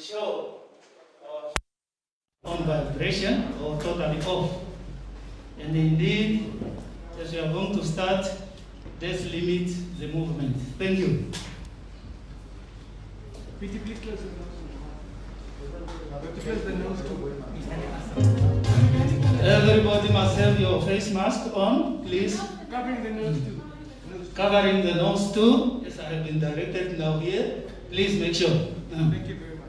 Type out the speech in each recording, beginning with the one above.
show on vibration or totally off. And indeed, as we are going to start, let's limit the movement. Thank you. Everybody must have your face mask on, please. Covering the nose too. Covering the nose too, as I have been directed now here. Please make sure. Thank you very much.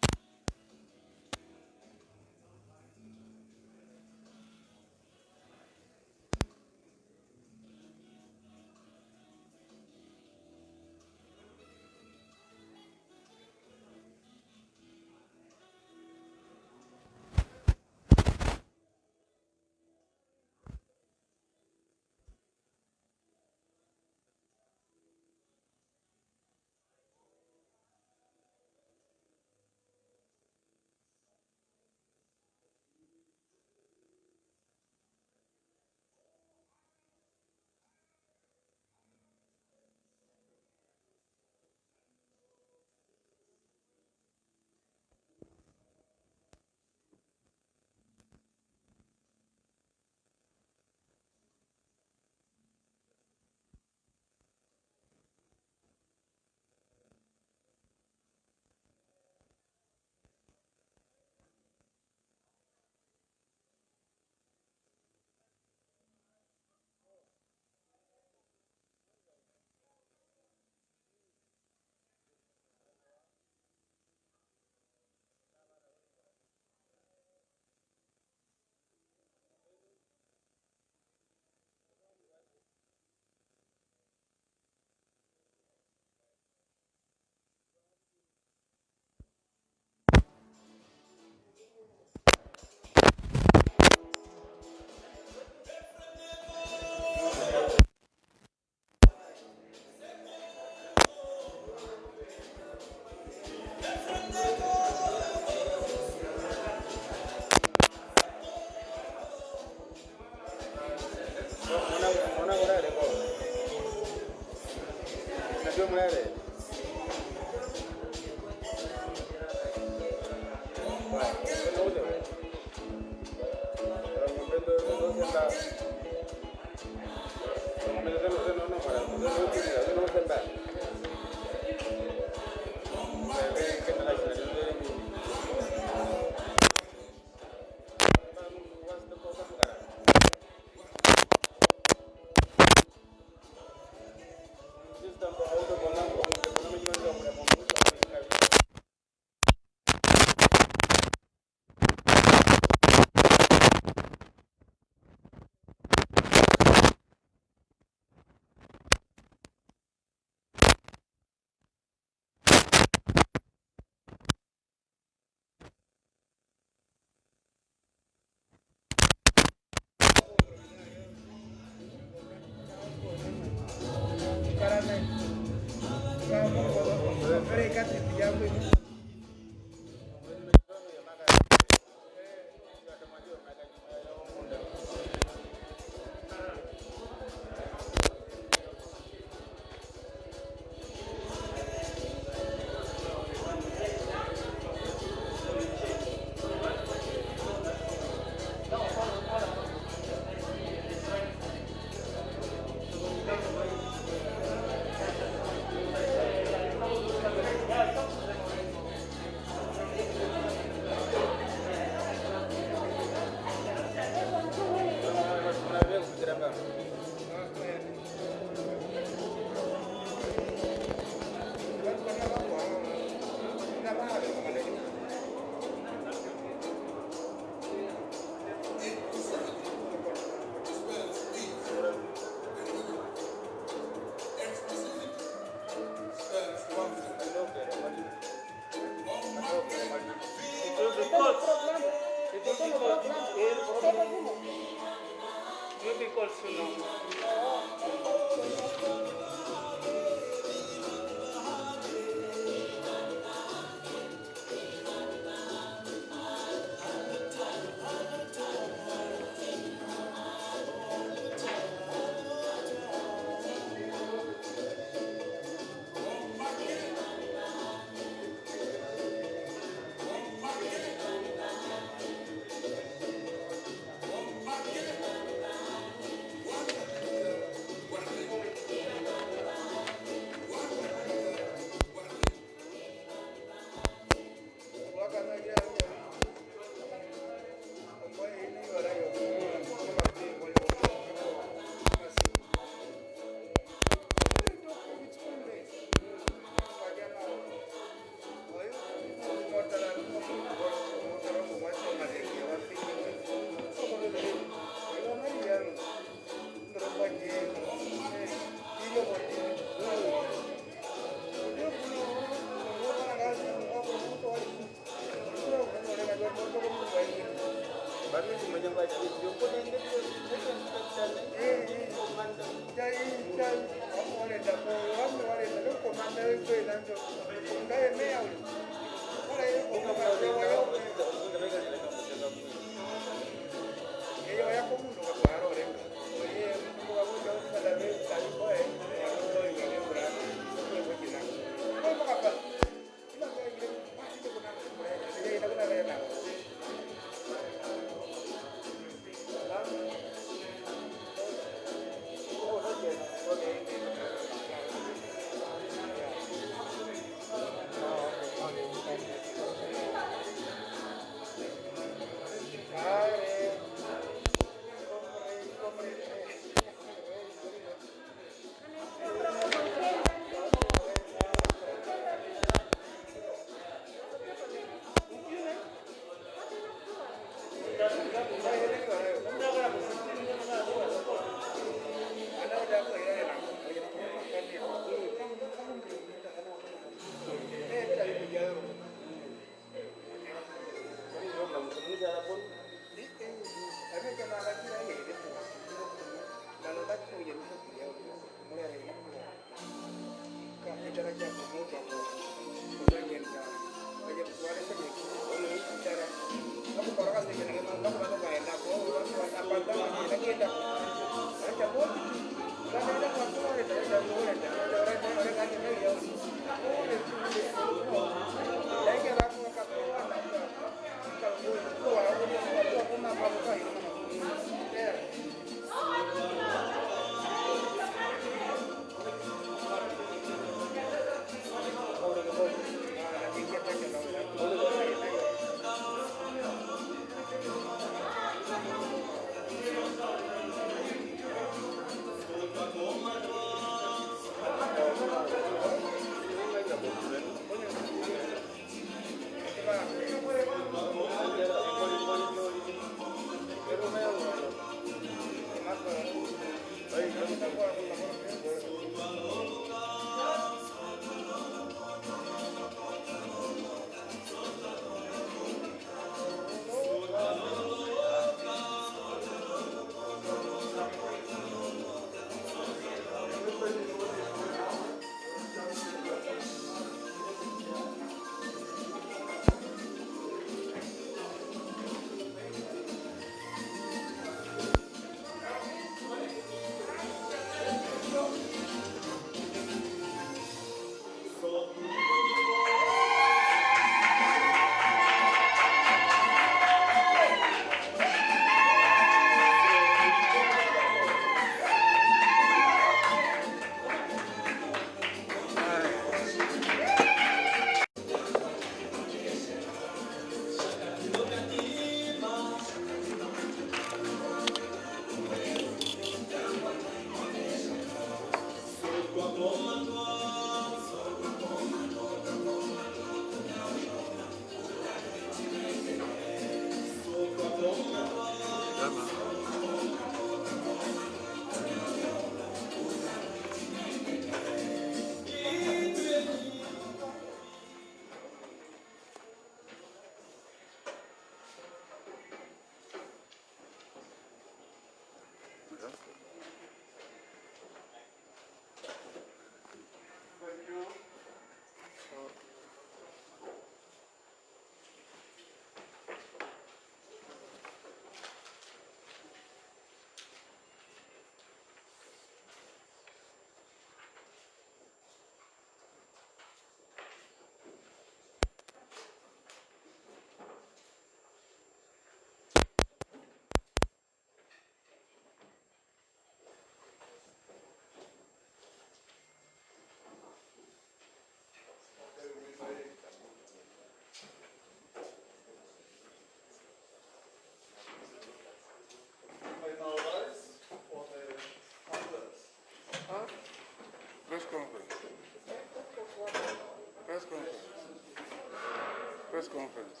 Press conference.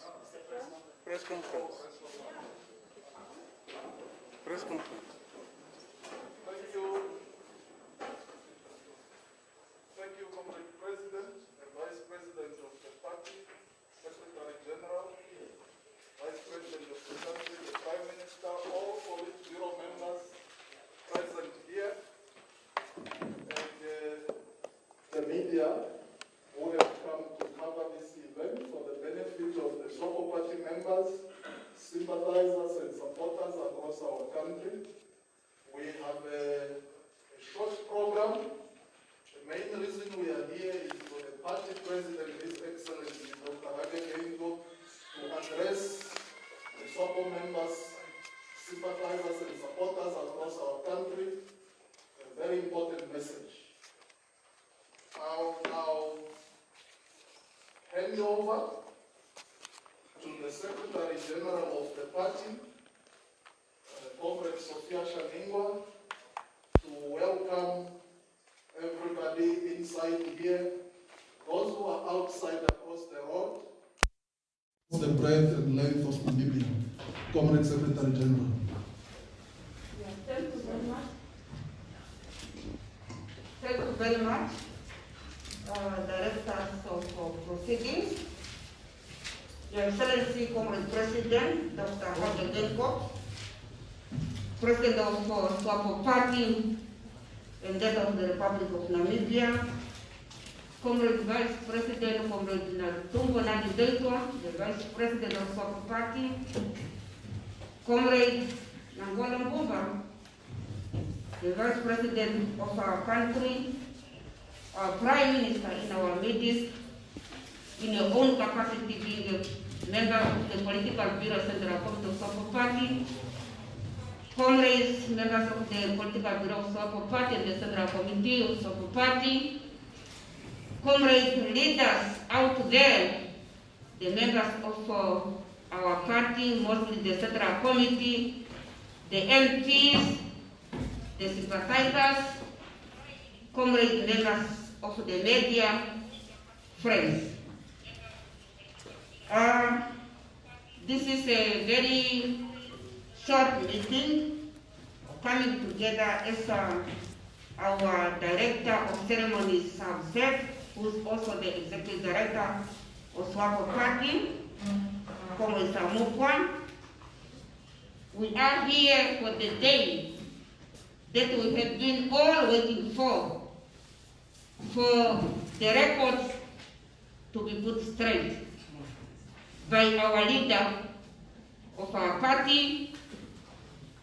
Press conference. Press conference. Thank you. Thank you, Comrade President and Vice President of the party, Secretary General, Vice President of the country, the Prime Minister, all Politburo members present here, and the media who have come to cover this event for the benefit of the SWAPO Party members, sympathizers and supporters across our country. We have a short program. The main reason we are here is for the party president, His Excellency Dr. Hage Geingob, to address the SWAPO members, sympathizers and supporters across our country. A very important message. I'll now hand over to the Secretary General of the party, Comrade Sophia Shaningwa, to welcome everybody inside here, those who are outside across the road. The breadth and length of Namibia. Comrade Secretary General. Yeah, thank you very much. Thank you very much, Directors of Proceedings, Your Excellency, Comrade President, Dr. Hage Geingob, President of SWAPO Party and that of the Republic of Namibia, Comrade Vice President, Comrade Natumbo Nandi Deitwa, the Vice President of SWAPO Party, Comrade Nangola Mbumba, the Vice President of our country, our Prime Minister in our midst, in your own capacity being a member of the Political Bureau Central Committee of SWAPO Party, comrades, members of the Political Bureau of SWAPO Party and the Central Committee of SWAPO Party, comrade leaders out there, the members of our party, mostly the Central Committee, the MPs, the sympathizers, comrade members of the media, friends. This is a very short meeting coming together as our Director of Ceremonies have said, who is also the Executive Director of SWAPO Party, Comrade Samukwan. We are here for the day that we have been all waiting for the records to be put straight by our leader of our party,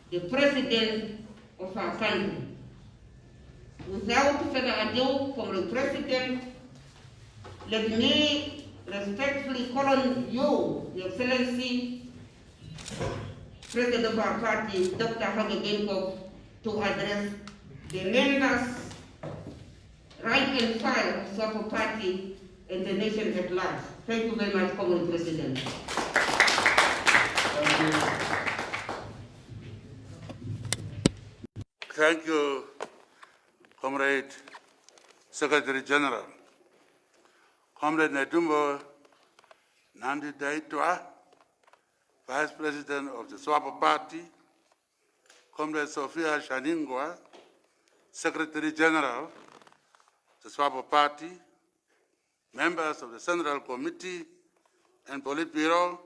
the President of our country. Without further ado, Comrade President, let me respectfully call on you, Your Excellency, President of our party, Dr. Hage Geingob, to address the members, rank and file of SWAPO Party and the nation at large. Thank you very much, Comrade President. Thank you. Thank you, Comrade Secretary General. Comrade Natumbo Nandi Deitwa, Vice President of the SWAPO Party, Comrade Sophia Shaningwa, Secretary General of the SWAPO Party, members of the Central Committee and Politburo,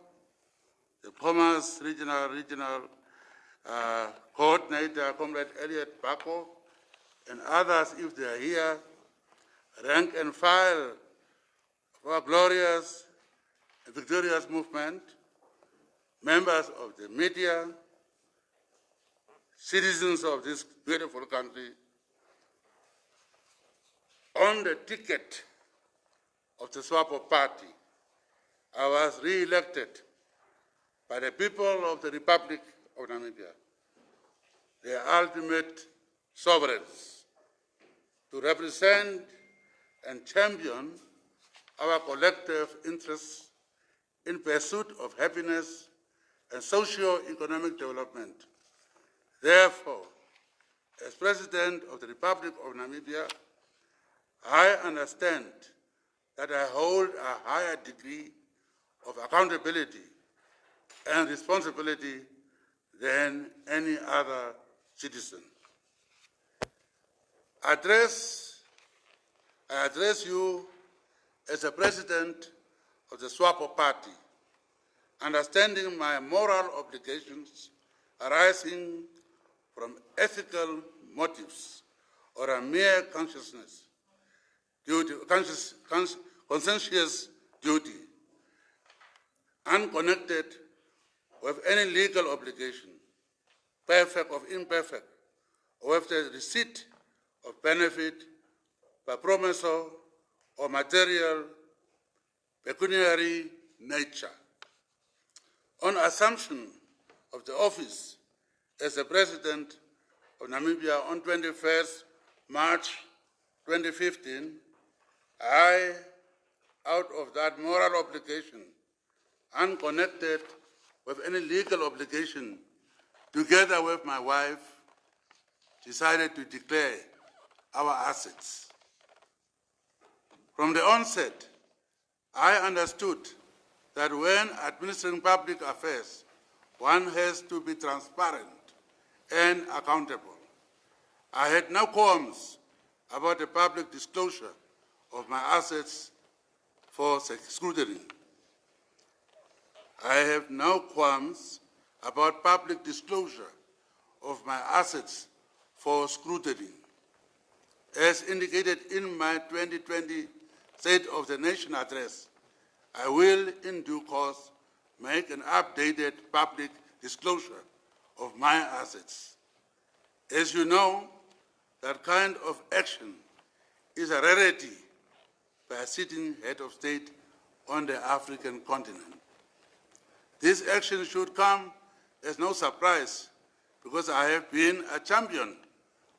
the Commerce Regional Coordinator, Comrade Elliot Bako, and others, if they are here, rank and file of our glorious and victorious movement, members of the media, citizens of this beautiful country. On the ticket of the SWAPO Party, I was re-elected by the people of the Republic of Namibia, the ultimate sovereigns, to represent and champion our collective interests in pursuit of happiness and socio-economic development. Therefore, as President of the Republic of Namibia, I understand that I hold a higher degree of accountability and responsibility than any other citizen. I address you as a president of the SWAPO Party, understanding my moral obligations arising from ethical motives or a mere conscientious duty, unconnected with any legal obligation, perfect or imperfect, or with the receipt of benefit by promisor or material pecuniary nature. On assumption of the office as the President of Namibia on 21st March 2015, I, out of that moral obligation, unconnected with any legal obligation, together with my wife, decided to declare our assets. From the onset, I understood that when administering public affairs, one has to be transparent and accountable. I had no qualms about the public disclosure of my assets for scrutiny. I have no qualms about public disclosure of my assets for scrutiny. As indicated in my 2020 State of the Nation address, I will in due course make an updated public disclosure of my assets. As you know, that kind of action is a rarity by a sitting head of state on the African continent. This action should come as no surprise because I have been a champion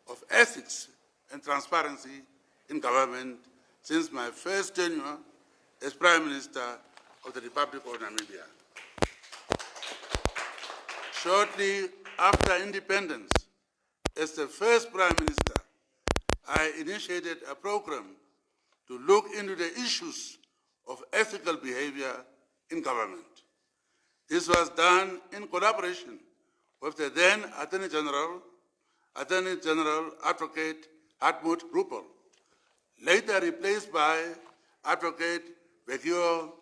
of ethics and transparency in government since my first tenure as Prime Minister of the Republic of Namibia. Shortly after independence, as the first Prime Minister, I initiated a program to look into the issues of ethical behavior in government. This was done in collaboration with the then Attorney General Advocate Hartmut Ruppel, later replaced by Advocate Vekio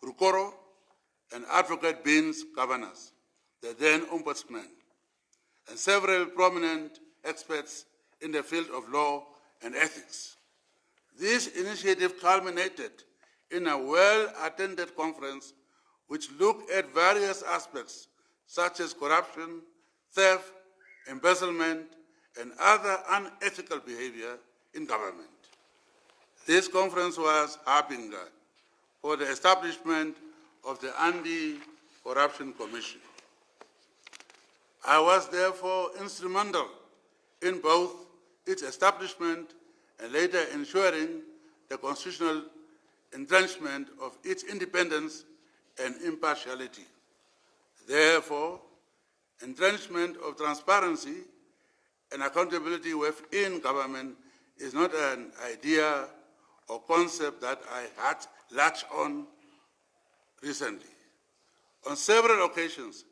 Rukoro and Advocate Beans Governors, the then Ombudsman, and several prominent experts in the field of law and ethics. This initiative culminated in a well-attended conference which looked at various aspects such as corruption, theft, embezzlement, and other unethical behavior in government. This conference was harbinger for the establishment of the Anti-Corruption Commission. I was therefore instrumental in both its establishment and later ensuring the constitutional entrenchment of its independence and impartiality. Therefore, entrenchment of transparency and accountability within government is not an idea or concept that I had latched on recently. On several occasions,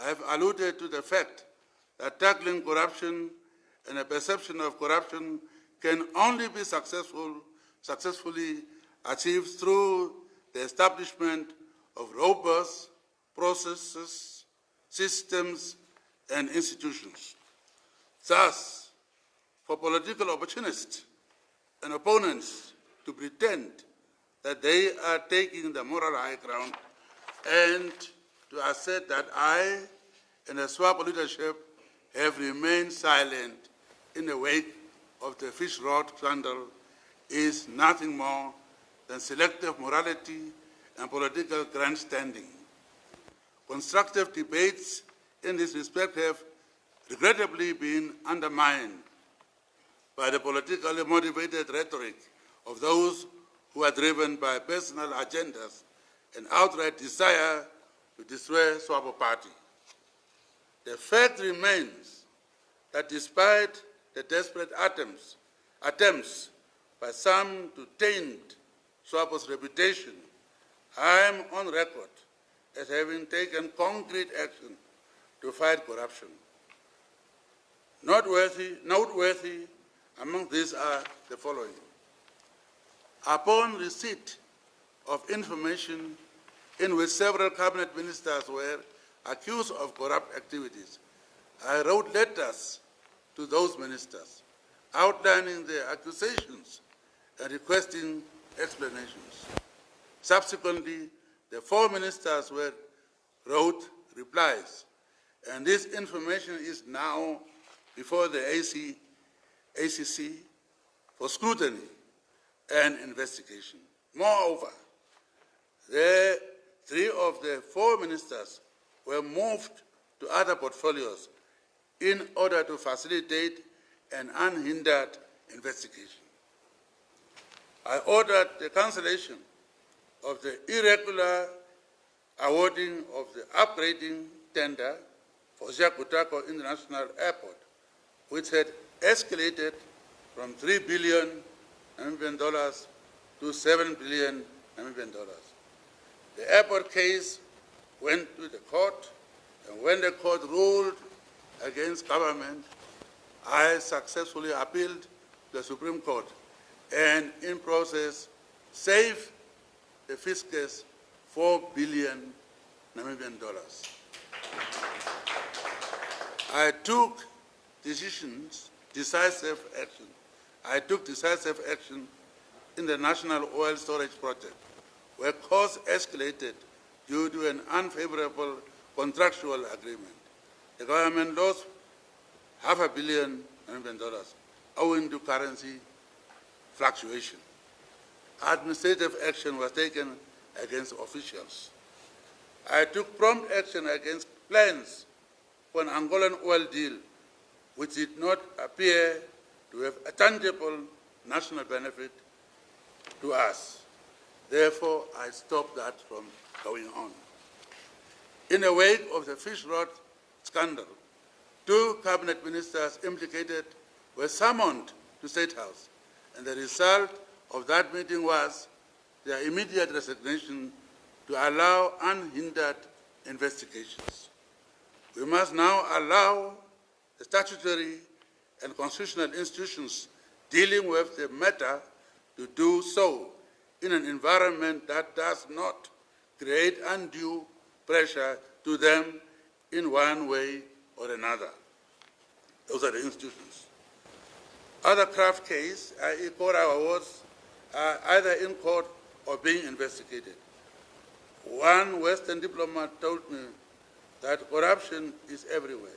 I have alluded to the fact that tackling corruption and a perception of corruption can only be successfully achieved through the establishment of robust processes, systems, and institutions. Thus, for political opportunists and opponents to pretend that they are taking the moral high ground and to assert that I and the SWAPO leadership have remained silent in the wake of the Fishrot scandal is nothing more than selective morality and political grandstanding. Constructive debates in this respect have regrettably been undermined by the politically motivated rhetoric of those who are driven by personal agendas and outright desire to destroy SWAPO Party. The fact remains that despite the desperate attempts by some to taint SWAPO's reputation, I am on record as having taken concrete action to fight corruption. Noteworthy among these are the following. Upon receipt of information in which several cabinet ministers were accused of corrupt activities, I wrote letters to those ministers outlining their accusations and requesting explanations. Subsequently, the 4 ministers wrote replies, and this information is now before the ACC for scrutiny and investigation. Moreover, 3 of the 4 ministers were moved to other portfolios in order to facilitate an unhindered investigation. I ordered the cancellation of the irregular awarding of the upgrading tender for Kutako International Airport, which had escalated from $3 billion to $7 billion. The airport case went to the court, and when the court ruled against government, I successfully appealed to the Supreme Court and, in process, saved the fiscus $4 billion. I took decisive action in the National Oil Storage Project, where costs escalated due to an unfavorable contractual agreement. The government lost $500 million owing to currency fluctuation. Administrative action was taken against officials. I took prompt action against plans for an Angolan oil deal, which did not appear to have a tangible national benefit to us. Therefore, I stopped that from going on. In the wake of the Fishrot scandal, 2 cabinet ministers implicated were summoned to State House, and the result of that meeting was their immediate resignation to allow unhindered investigations. We must now allow the statutory and constitutional institutions dealing with the matter to do so in an environment that does not create undue pressure to them in one way or another. Those are the institutions. Other craft cases, i.e. court awards, are either in court or being investigated. One Western diplomat told me that corruption is everywhere.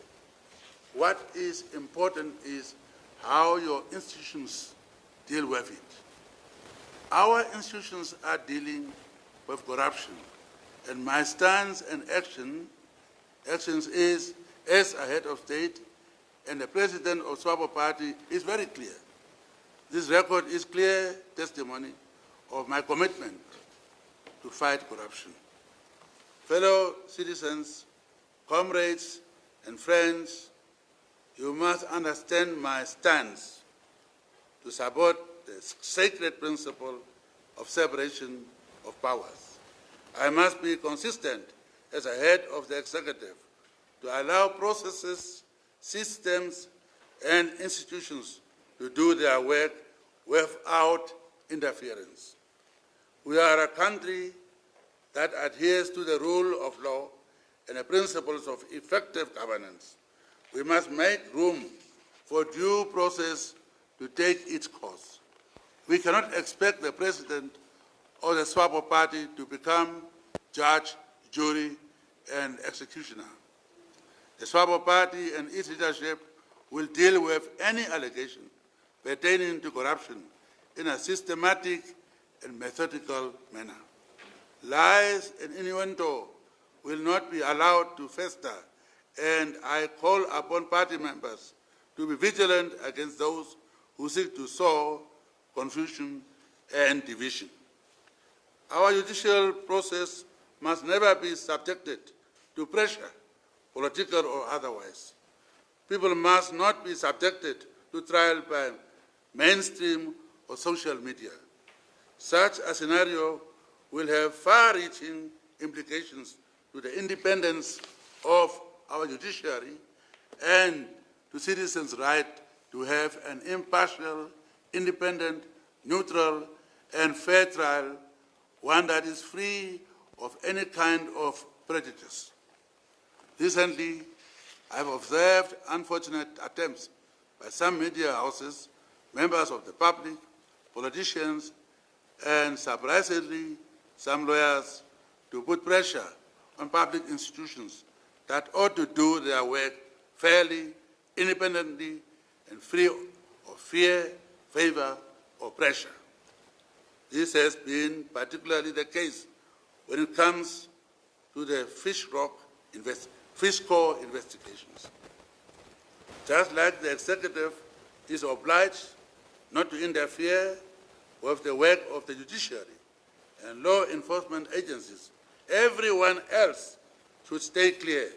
What is important is how your institutions deal with it. Our institutions are dealing with corruption, and my stance and actions is, as a head of state and the president of SWAPO Party, is very clear. This record is clear testimony of my commitment to fight corruption. Fellow citizens, comrades, and friends, you must understand my stance to support the sacred principle of separation of powers. I must be consistent as a head of the executive to allow processes, systems, and institutions to do their work without interference. We are a country that adheres to the rule of law and the principles of effective governance. We must make room for due process to take its course. We cannot expect the president or the SWAPO Party to become judge, jury, and executioner. The SWAPO Party and its leadership will deal with any allegation pertaining to corruption in a systematic and methodical manner. Lies and innuendo will not be allowed to fester, and I call upon party members to be vigilant against those who seek to sow confusion and division. Our judicial process must never be subjected to pressure, political or otherwise. People must not be subjected to trial by mainstream or social media. Such a scenario will have far-reaching implications to the independence of our judiciary and to citizens' right to have an impartial, independent, neutral, and fair trial, one that is free of any kind of prejudice. Recently, I have observed unfortunate attempts by some media houses, members of the public, politicians, and surprisingly, some lawyers to put pressure on public institutions that ought to do their work fairly, independently, and free of fear, favor, or pressure. This has been particularly the case when it comes to the Fishrot investigations. Just like the executive is obliged not to interfere with the work of the judiciary and law enforcement agencies, everyone else should stay clear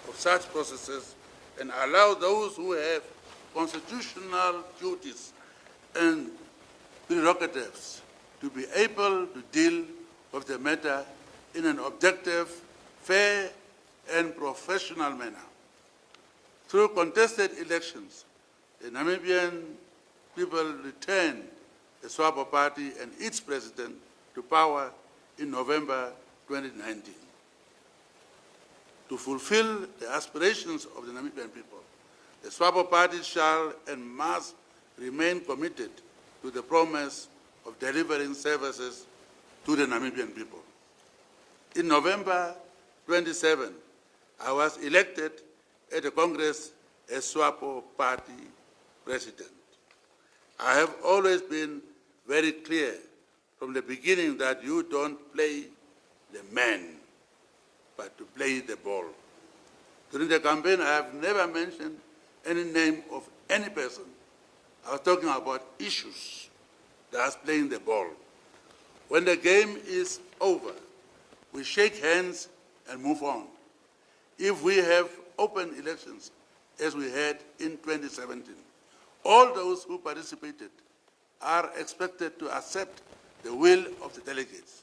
of such processes and allow those who have constitutional duties and prerogatives to be able to deal with the matter in an objective, fair, and professional manner. Through contested elections, the Namibian people returned the SWAPO Party and its president to power in November 2019. To fulfill the aspirations of the Namibian people, the SWAPO Party shall and must remain committed to the promise of delivering services to the Namibian people. In November 27, I was elected at the Congress as SWAPO Party President. I have always been very clear from the beginning that you don't play the man, but to play the ball. During the campaign, I have never mentioned any name of any person. I was talking about issues, that's playing the ball. When the game is over, we shake hands and move on. If we have open elections, as we had in 2017, all those who participated are expected to accept the will of the delegates.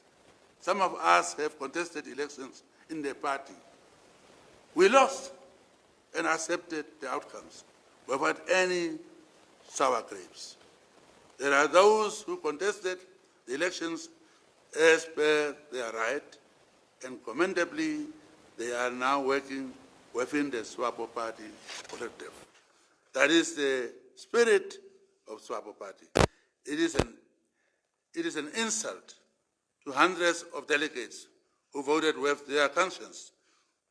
Some of us have contested elections in the party. We lost and accepted the outcomes without any sour grapes. There are those who contested the elections as per their right, and commendably, they are now working within the SWAPO Party collective. That is the spirit of SWAPO Party. It is an insult to hundreds of delegates who voted with their conscience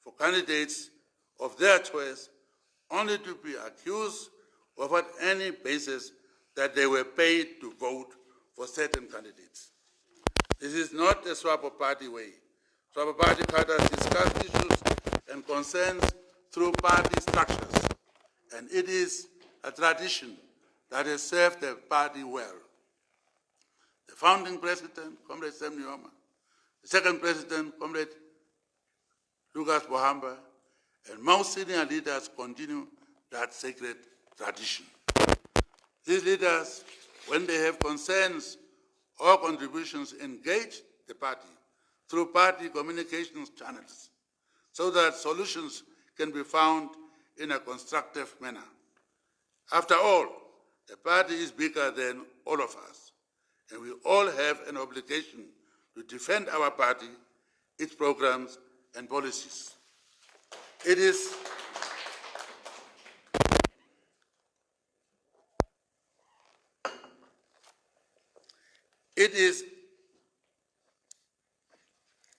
for candidates of their choice, only to be accused without any basis that they were paid to vote for certain candidates. This is not the SWAPO Party way. SWAPO Party cadres discuss issues and concerns through party structures, and it is a tradition that has served the party well. The founding president, Comrade Sam Nujoma, the second president, Comrade Lucas Bohamba, and most senior leaders continue that sacred tradition. These leaders, when they have concerns or contributions, engage the party through party communications channels so that solutions can be found in a constructive manner. After all, the party is bigger than all of us, and we all have an obligation to defend our party, its programs and policies. It is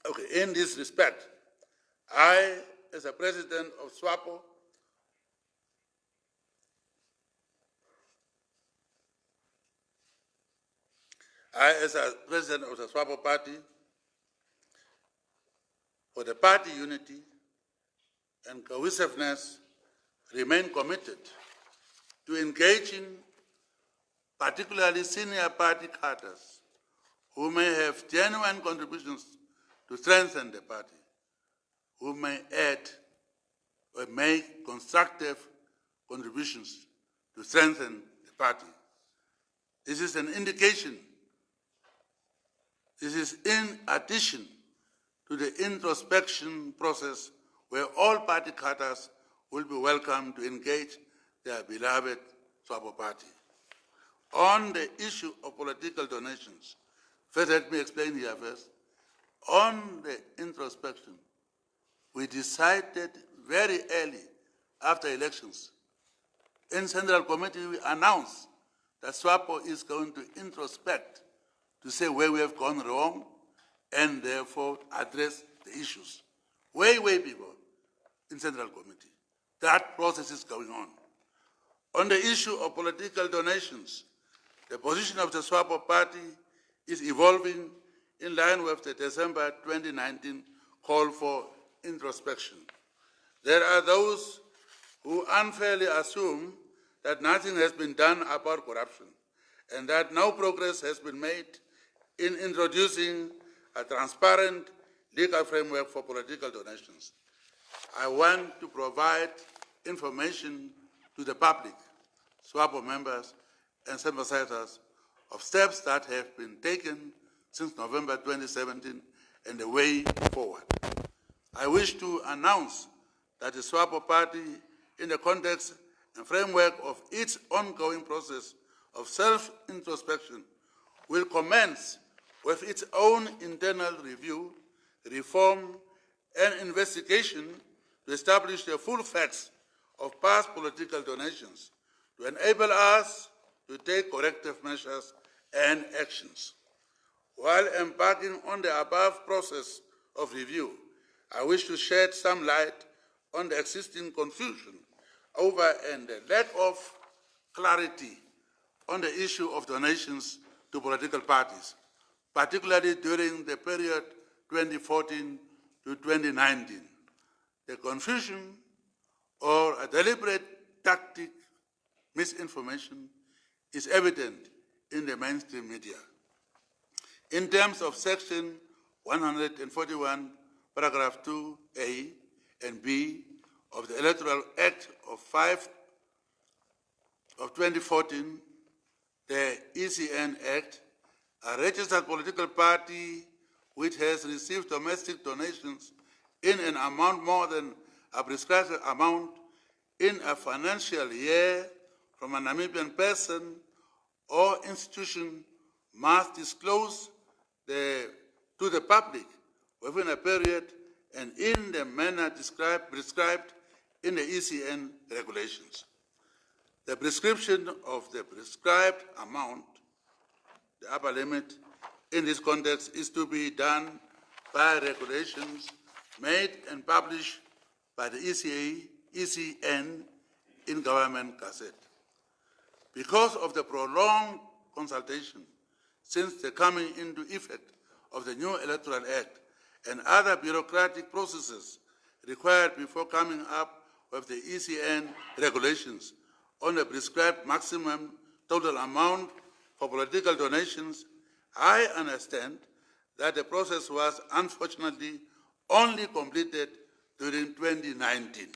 okay, in this respect, I, as a president of SWAPO, as a president of the SWAPO Party, for the party unity and cohesiveness, remain committed to engaging particularly senior party cadres who may have genuine contributions to strengthen the party, who may add or make constructive contributions to strengthen the party. This is an indication This is in addition to the introspection process where all party cadres will be welcome to engage their beloved SWAPO Party. On the issue of political donations, first let me explain here first. On the introspection, we decided very early after elections. In Central Committee, we announced that SWAPO is going to introspect to say where we have gone wrong and therefore address the issues. Way before in Central Committee. That process is going on. On the issue of political donations, the position of the SWAPO Party is evolving in line with the December 2019 call for introspection. There are those who unfairly assume that nothing has been done about corruption and that no progress has been made in introducing a transparent legal framework for political donations. I want to provide information to the public, SWAPO members and sympathizers of steps that have been taken since November 2017 and the way forward. I wish to announce that the SWAPO Party, in the context and framework of its ongoing process of self-introspection, will commence with its own internal review, reform, and investigation to establish the full facts of past political donations to enable us to take corrective measures and actions. While embarking on the above process of review, I wish to shed some light on the existing confusion over and the lack of clarity on the issue of donations to political parties, particularly during the period 2014 to 2019. The confusion or a deliberate tactic misinformation is evident in the mainstream media. In terms of Section 141, Paragraph 2A and B of the Electoral Act of 2014, the ECN Act, a registered political party which has received domestic donations in an amount more than a prescribed amount in a financial year from a Namibian person or institution must disclose to the public within a period and in the manner prescribed in the ECN regulations. The prescription of the prescribed amount, the upper limit, in this context is to be done by regulations made and published by the ECN in Government Gazette. Because of the prolonged consultation since the coming into effect of the new Electoral Act and other bureaucratic processes required before coming up with the ECN regulations on the prescribed maximum total amount for political donations, I understand that the process was unfortunately only completed during 2019.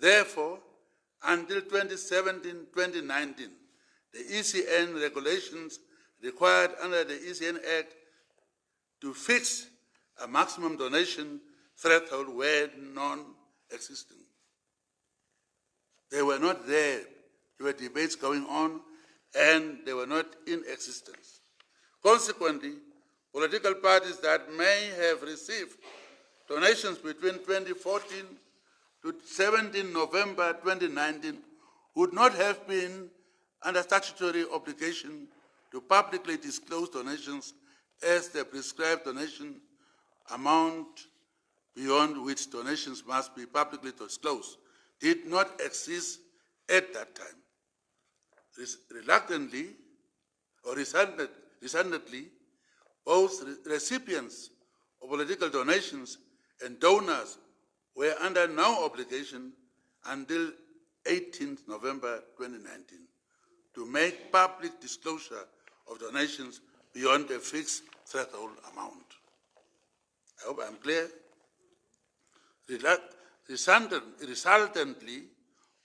Therefore, until 2017-2019, the ECN regulations required under the ECN Act to fix a maximum donation threshold were non-existent. They were not there. There were debates going on, and they were not in existence. Consequently, political parties that may have received donations between 2014 to 17 November 2019 would not have been under statutory obligation to publicly disclose donations as the prescribed donation amount beyond which donations must be publicly disclosed did not exist at that time. Reluctantly or resentfully, both recipients of political donations and donors were under no obligation until 18 November 2019 to make public disclosure of donations beyond a fixed threshold amount. I hope I'm clear. Resultantly,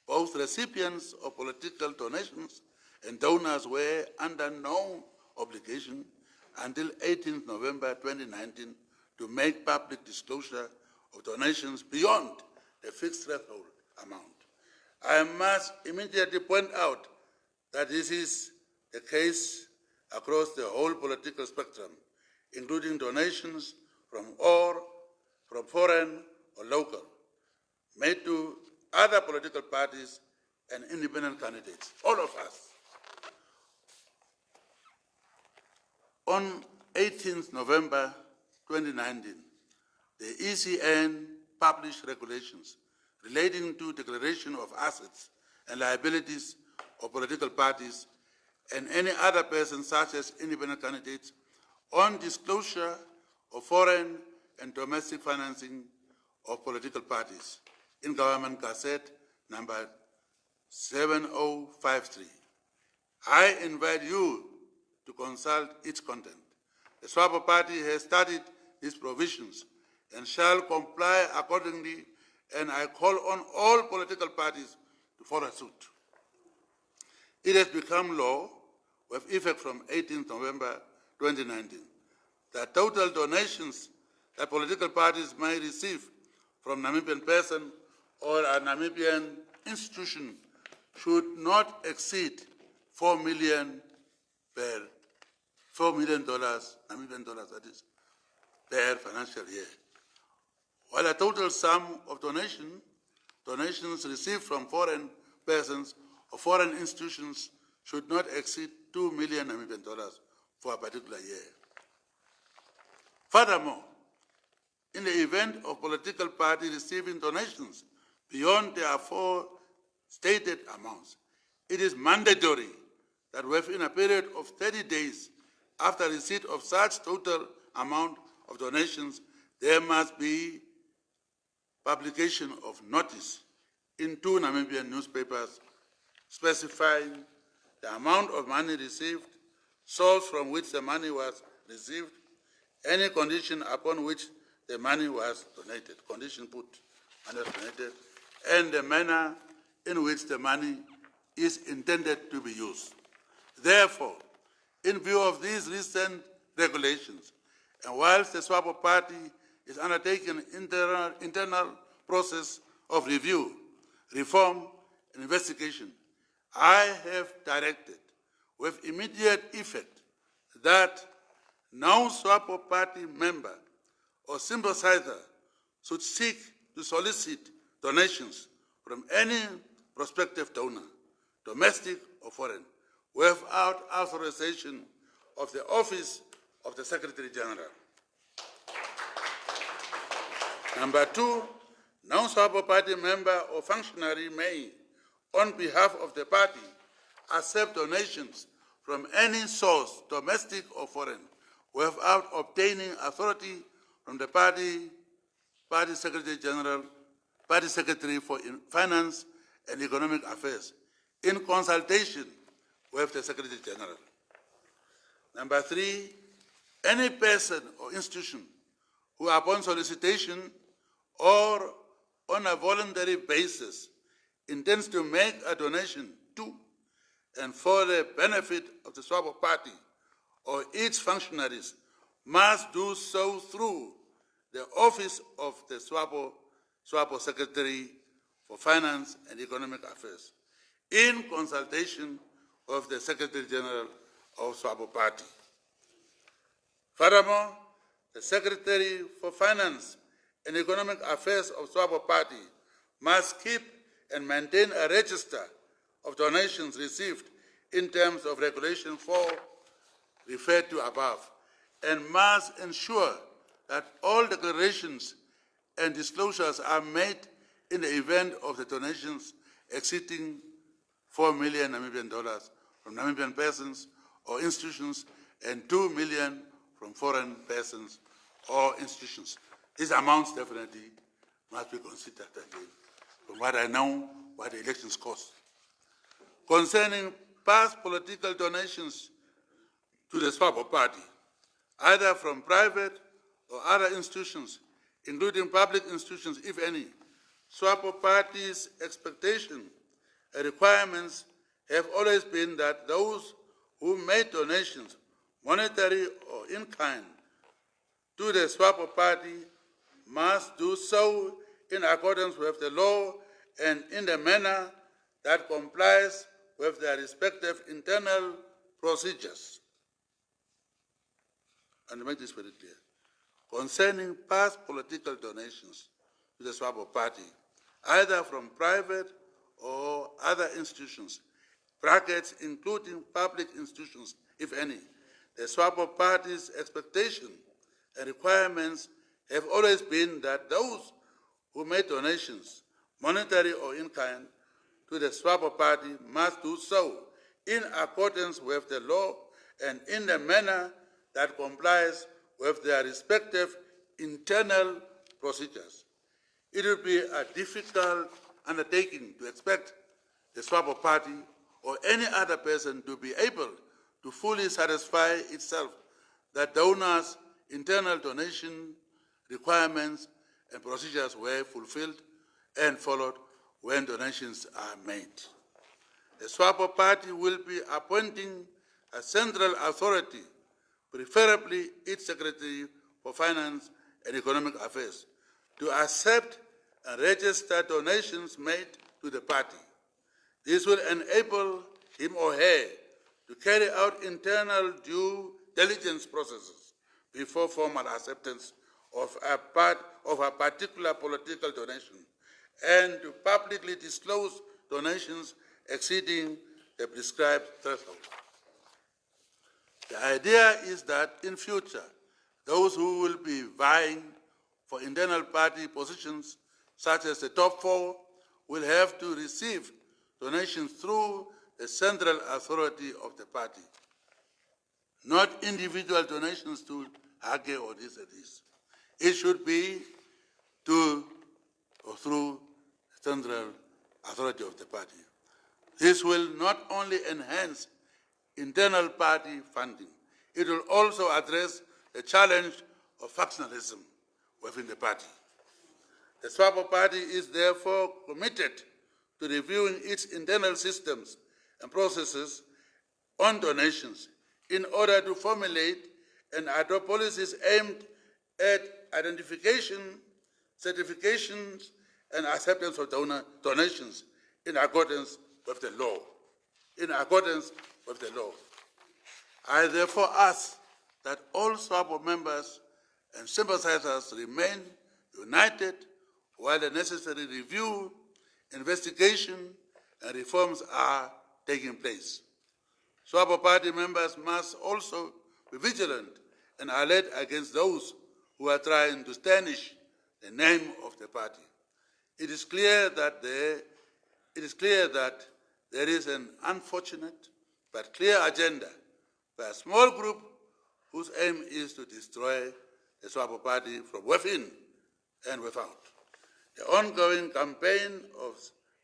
both recipients of political donations and donors were under no obligation until 18th November 2019 to make public disclosure of donations beyond the fixed threshold amount. I must immediately point out that this is the case across the whole political spectrum, including donations from foreign or local, made to other political parties and independent candidates, all of us. On 18th November 2019, the ECN published regulations relating to declaration of assets and liabilities of political parties and any other person such as independent candidates on disclosure of foreign and domestic financing of political parties in Government Gazette number 7053. I invite you to consult its content. The SWAPO Party has studied these provisions and shall comply accordingly, and I call on all political parties to follow suit. It has become law with effect from 18th November 2019 that total donations that political parties may receive from Namibian person or a Namibian institution should not exceed $4 million Namibian dollars, that is, per financial year. While a total sum of donations received from foreign persons or foreign institutions should not exceed $2 million Namibian dollars for a particular year. Furthermore, in the event of political party receiving donations beyond their aforestated amounts, it is mandatory that within a period of 30 days after receipt of such total amount of donations, there must be publication of notice in 2 Namibian newspapers specifying the amount of money received, source from which the money was received, any condition upon which the money was donated, condition put, money was donated, and the manner in which the money is intended to be used. Therefore, in view of these recent regulations, and whilst the SWAPO Party is undertaking an internal process of review, reform, and investigation, I have directed with immediate effect that no SWAPO Party member or sympathizer should seek to solicit donations from any prospective donor, domestic or foreign, without authorization of the Office of the Secretary General. Number 2, no SWAPO Party member or functionary may, on behalf of the party, accept donations from any source, domestic or foreign, without obtaining authority from the party Secretary General, Party Secretary for Finance and Economic Affairs, in consultation with the Secretary General. Number 3, any person or institution who upon solicitation or on a voluntary basis intends to make a donation to and for the benefit of the SWAPO Party or its functionaries must do so through the Office of the SWAPO Secretary for Finance and Economic Affairs, in consultation of the Secretary General of SWAPO Party. Furthermore, the Secretary for Finance and Economic Affairs of SWAPO Party must keep and maintain a register of donations received in terms of Regulation 4 referred to above, and must ensure that all declarations and disclosures are made in the event of the donations exceeding $4 million Namibian dollars from Namibian persons or institutions and $2 million from foreign persons or institutions. These amounts definitely must be considered again, from what I know, what the elections cost. Concerning past political donations to the SWAPO Party, either from private or other institutions, including public institutions, if any, SWAPO Party's expectation and requirements have always been that those who made donations monetary or in kind, to the SWAPO Party must do so in accordance with the law and in the manner that complies with their respective internal procedures. And to make this very clear, concerning past political donations to the SWAPO Party, either from private or other institutions, brackets including public institutions, if any, the SWAPO Party's expectation and requirements have always been that those who made donations, monetary or in kind, to the SWAPO Party must do so in accordance with the law and in the manner that complies with their respective internal procedures. It would be a difficult undertaking to expect the SWAPO Party or any other person to be able to fully satisfy itself that donors' internal donation requirements and procedures were fulfilled and followed when donations are made. The SWAPO Party will be appointing a central authority, preferably its Secretary for Finance and Economic Affairs, to accept and register donations made to the party. This will enable him or her to carry out internal due diligence processes before formal acceptance of a particular political donation, and to publicly disclose donations exceeding the prescribed threshold. The idea is that in future, those who will be vying for internal party positions, such as the top four, will have to receive donations through the central authority of the party, not individual donations to Hage or this or this. It should be to or through the central authority of the party. This will not only enhance internal party funding, it will also address the challenge of factionalism within the party. The SWAPO Party is therefore committed to reviewing its internal systems and processes on donations in order to formulate and adopt policies aimed at identification, certifications, and acceptance of donations in accordance with the law. In accordance with the law. I therefore ask that all SWAPO members and sympathizers remain united while the necessary review, investigation, and reforms are taking place. SWAPO Party members must also be vigilant and alert against those who are trying to tarnish the name of the party. It is clear that there is an unfortunate but clear agenda by a small group whose aim is to destroy the SWAPO Party from within and without. The ongoing campaign of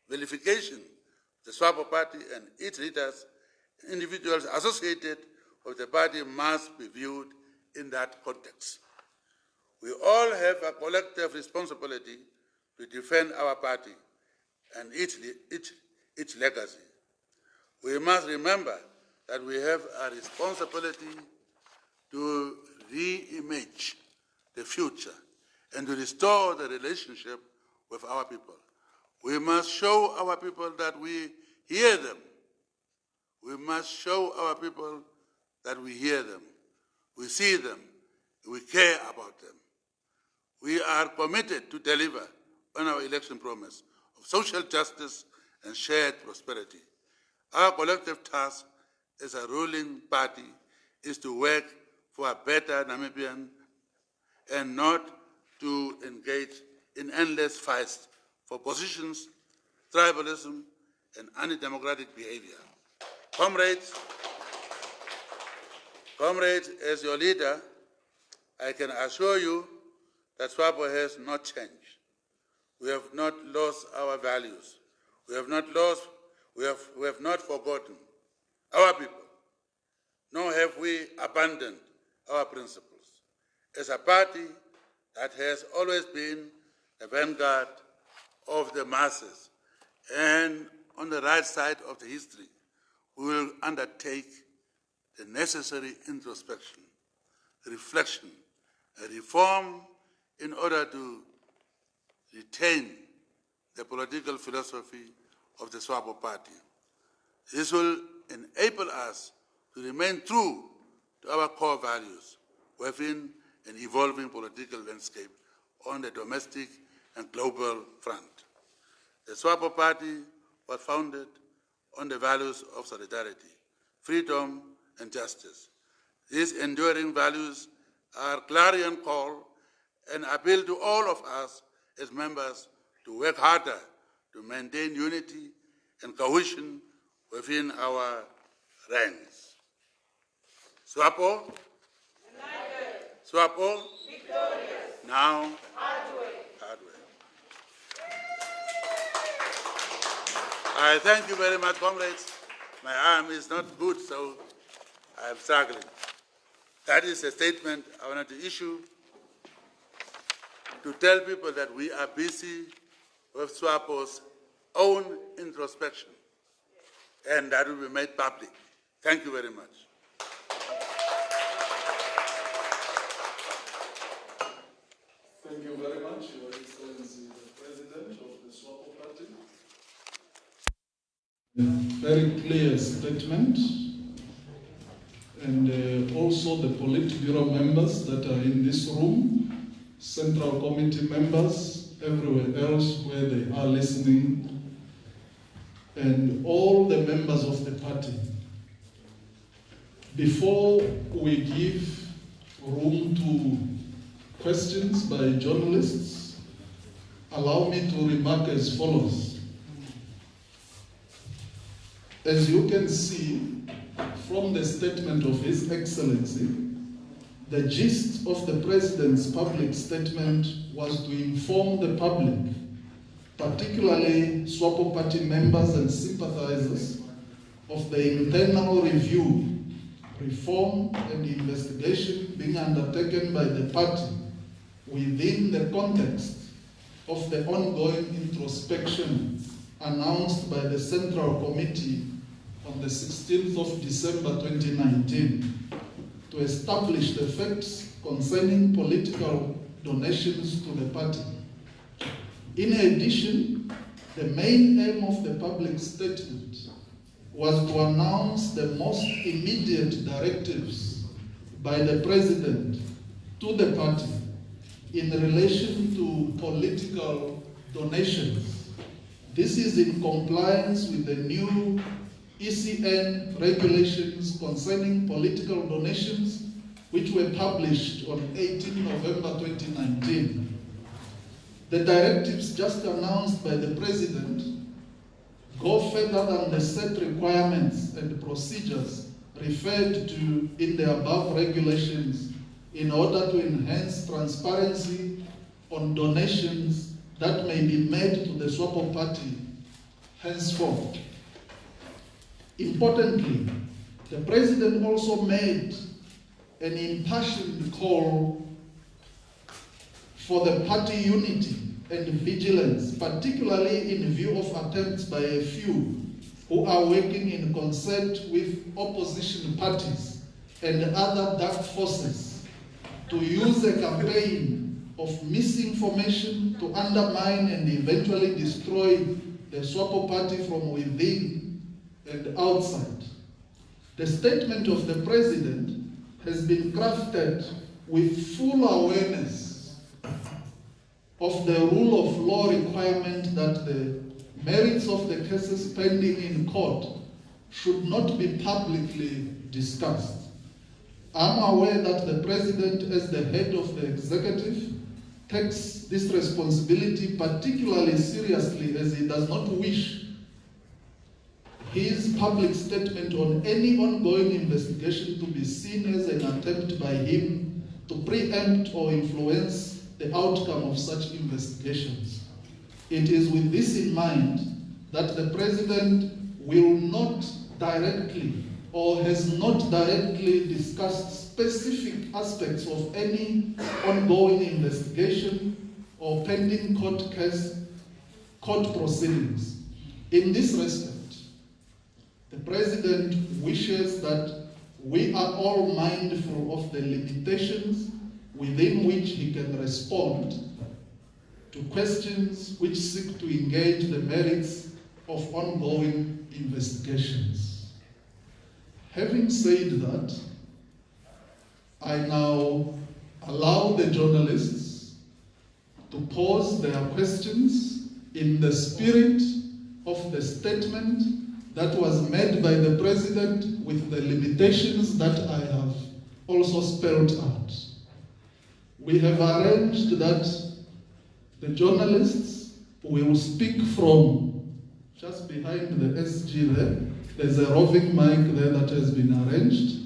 vilification of the SWAPO Party and its leaders, individuals associated with the party, must be viewed in that context. We all have a collective responsibility to defend our party and its legacy. We must remember that we have a responsibility to re-image the future and to restore the relationship with our people. We must show our people that we hear them. We must show our people that we hear them, we see them, we care about them. We are committed to deliver on our election promise of social justice and shared prosperity. Our collective task as a ruling party is to work for a better Namibian and not to engage in endless fights for positions, tribalism, and anti-democratic behavior. Comrades, as your leader, I can assure you that SWAPO has not changed. We have not lost our values. We have not forgotten our people, nor have we abandoned our principles. As a party that has always been the vanguard of the masses and on the right side of the history, we will undertake the necessary introspection, reflection, and reform in order to retain the political philosophy of the SWAPO Party. This will enable us to remain true to our core values within an evolving political landscape on the domestic and global front. The SWAPO Party was founded on the values of solidarity, freedom, and justice. These enduring values are clarion call and appeal to all of us as members to work harder to maintain unity and cohesion within our ranks. SWAPO? United. SWAPO? Victorious. Now? Hard way. Hard way. I thank you very much, comrades. My arm is not good, so I am struggling. That is a statement I wanted to issue to tell people that we are busy with SWAPO's own introspection, and that will be made public. Thank you very much. Thank you very much, Your Excellency, the President of the SWAPO Party. Very clear statement, and also the Politburo members that are in this room, Central Committee members, everywhere else where they are listening, and all the members of the party. Before we give room to questions by journalists, allow me to remark as follows. As you can see from the statement of His Excellency, the gist of the President's public statement was to inform the public, particularly SWAPO Party members and sympathizers, of the internal review, reform and investigation being undertaken by the party within the context of the ongoing introspection announced by the Central Committee on the 16th of December 2019 to establish the facts concerning political donations to the party. In addition, the main aim of the public statement was to announce the most immediate directives by the President to the party in relation to political donations. This is in compliance with the new ECN regulations concerning political donations, which were published on 18 November 2019. The directives just announced by the President go further than the set requirements and procedures referred to in the above regulations in order to enhance transparency on donations that may be made to the SWAPO Party henceforth. Importantly, the President also made an impassioned call for the party unity and vigilance, particularly in view of attempts by a few who are working in concert with opposition parties and other dark forces to use a campaign of misinformation to undermine and eventually destroy the SWAPO Party from within and outside. The statement of the President has been crafted with full awareness of the rule of law requirement that the merits of the cases pending in court should not be publicly discussed. I'm aware that the President, as the head of the executive, takes this responsibility particularly seriously, as he does not wish his public statement on any ongoing investigation to be seen as an attempt by him to preempt or influence the outcome of such investigations. It is with this in mind that the President will not directly or has not directly discussed specific aspects of any ongoing investigation or pending court proceedings. In this respect, the President wishes that we are all mindful of the limitations within which he can respond to questions which seek to engage the merits of ongoing investigations. Having said that, I now allow the journalists to pose their questions in the spirit of the statement that was made by the President, with the limitations that I have also spelled out. We have arranged that the journalists will speak from just behind the SG there. There's a roving mic there that has been arranged.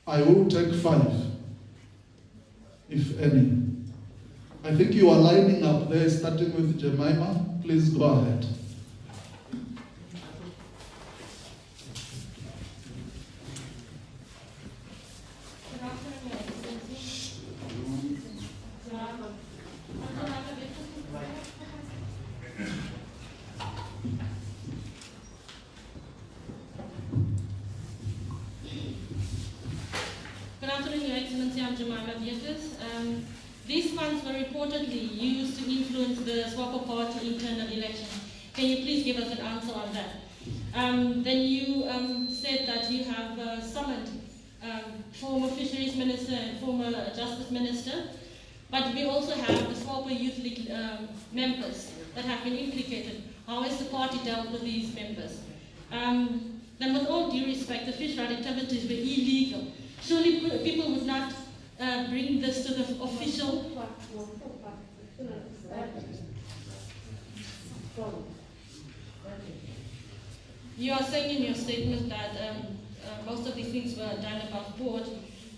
I will take 5, if any. I think you are lining up there, starting with Jemima. Please go ahead. Good afternoon, Your Excellency. I'm Jemima Viegas. These funds were reportedly used to influence the SWAPO Party internal election. Can you please give us an answer on that? Then you said that you have summoned former Fisheries Minister and former Justice Minister, but we also have the SWAPO Youth League members that have been implicated. How has the party dealt with these members? Then with all due respect, the Fishrot activities were illegal. Surely people would not bring this to the official. You are saying in your statement that most of these things were done above board,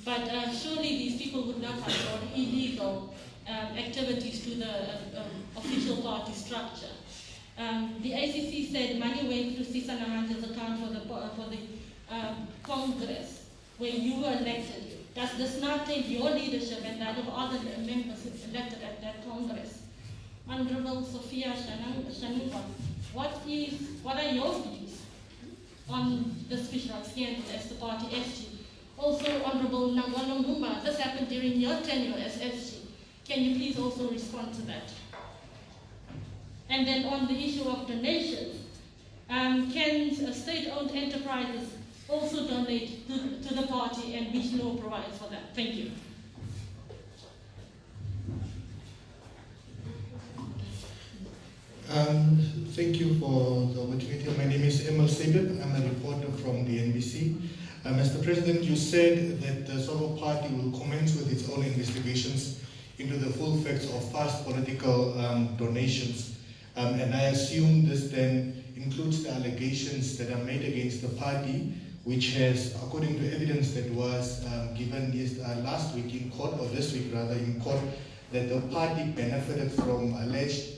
but surely these people would not have brought illegal activities to the official party structure. The ACC said money went through Sisa Namanja's account for the Congress where you were elected. Does this not take your leadership and that of other members elected at that Congress? Honorable Sophia Shanuka, what are your views on this Fishrot scandal as the party SG? Also, Honorable Nangwalonguma, this happened during your tenure as SG. Can you please also respond to that? And then on the issue of donations, can state-owned enterprises also donate to the party, and which law provides for that? Thank you. Thank you for the opportunity. My name is Emil Sabit. I'm a reporter from the NBC. Mr. President, you said that the SWAPO Party will commence with its own investigations into the full facts of past political donations. And I assume this then includes the allegations that are made against the party, which has, according to evidence that was given last week in court, or this week rather in court, that the party benefited from alleged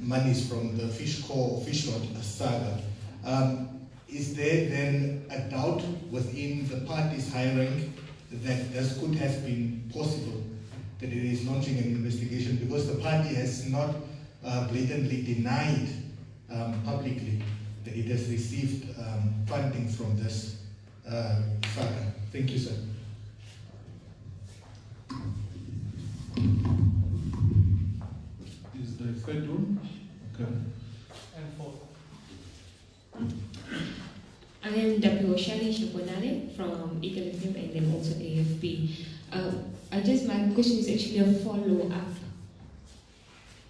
monies from the Fishrot saga. Is there then a doubt within the party's high rank that this could have been possible, that it is launching an investigation, because the party has not blatantly denied publicly that it has received funding from this saga? Thank you, sir. Is the third one? Okay. And 4. I am W. Shani Shuponale from Eagle FM and then also AFP. My question is actually a follow-up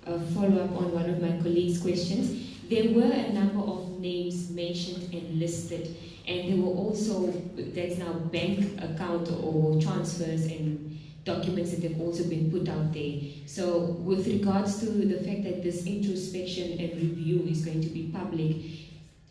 on one of my colleagues' questions. There were a number of names mentioned and listed, and there were also, there's now bank account or transfers and documents that have also been put out there. So with regards to the fact that this introspection and review is going to be public,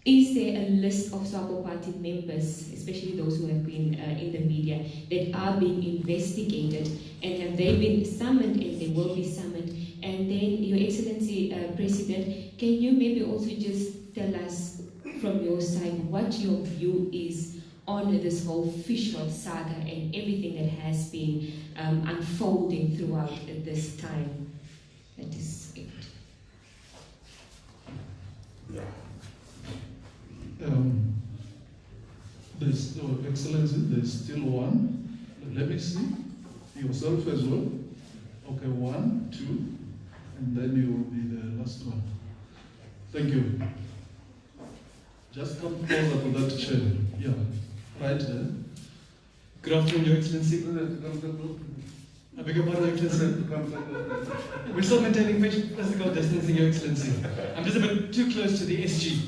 is there a list of SWAPO Party members, especially those who have been in the media, that are being investigated, and have they been summoned and they will be summoned? And then, Your Excellency President, can you maybe also just tell us from your side what your view is on this whole Fishrot saga and everything that has been unfolding throughout this time? That is it. There's, Your Excellency, there's still one. Let me see. Yourself as well. Okay, 1, 2, and then you will be the last one. Thank you. Just come closer to that chair. Yeah, right there. Good afternoon, Your Excellency. I beg your pardon, Your Excellency. We're still maintaining physical distancing, Your Excellency. I'm just a bit too close to the SG,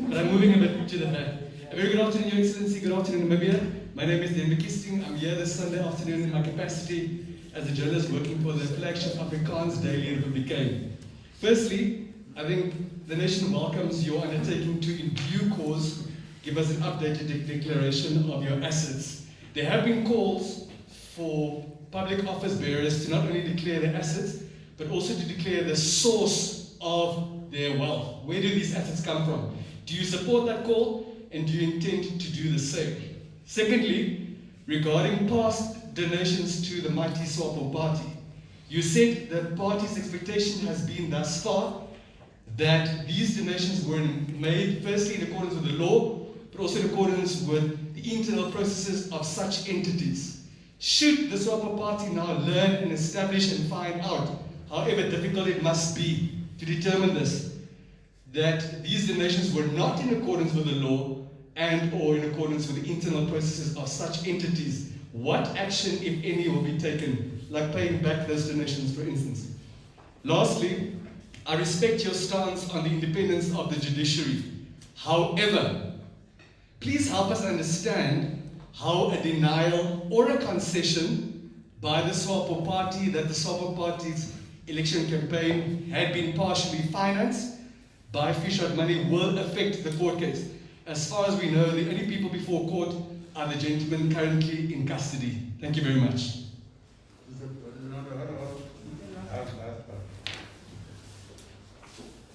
but I'm moving a bit to the back. A very good afternoon, Your Excellency. Good afternoon, Namibia. My name is Denver Kisting. I'm here this Sunday afternoon in my capacity as a journalist working for the flagship Afrikaans daily Republiek. Firstly, I think the nation welcomes your undertaking to, in due course, give us an updated declaration of your assets. There have been calls for public office bearers to not only declare their assets, but also to declare the source of their wealth. Where do these assets come from? Do you support that call, and do you intend to do the same? Secondly, regarding past donations to the mighty SWAPO Party, you said the party's expectation has been thus far that these donations were made firstly in accordance with the law, but also in accordance with the internal processes of such entities. Should the SWAPO Party now learn and establish and find out, however difficult it must be to determine this, that these donations were not in accordance with the law and or in accordance with the internal processes of such entities, what action, if any, will be taken, like paying back those donations, for instance? Lastly, I respect your stance on the independence of the judiciary. However, please help us understand how a denial or a concession by the SWAPO Party that the SWAPO Party's election campaign had been partially financed by Fishrot money will affect the court case. As far as we know, the only people before court are the gentlemen currently in custody. Thank you very much.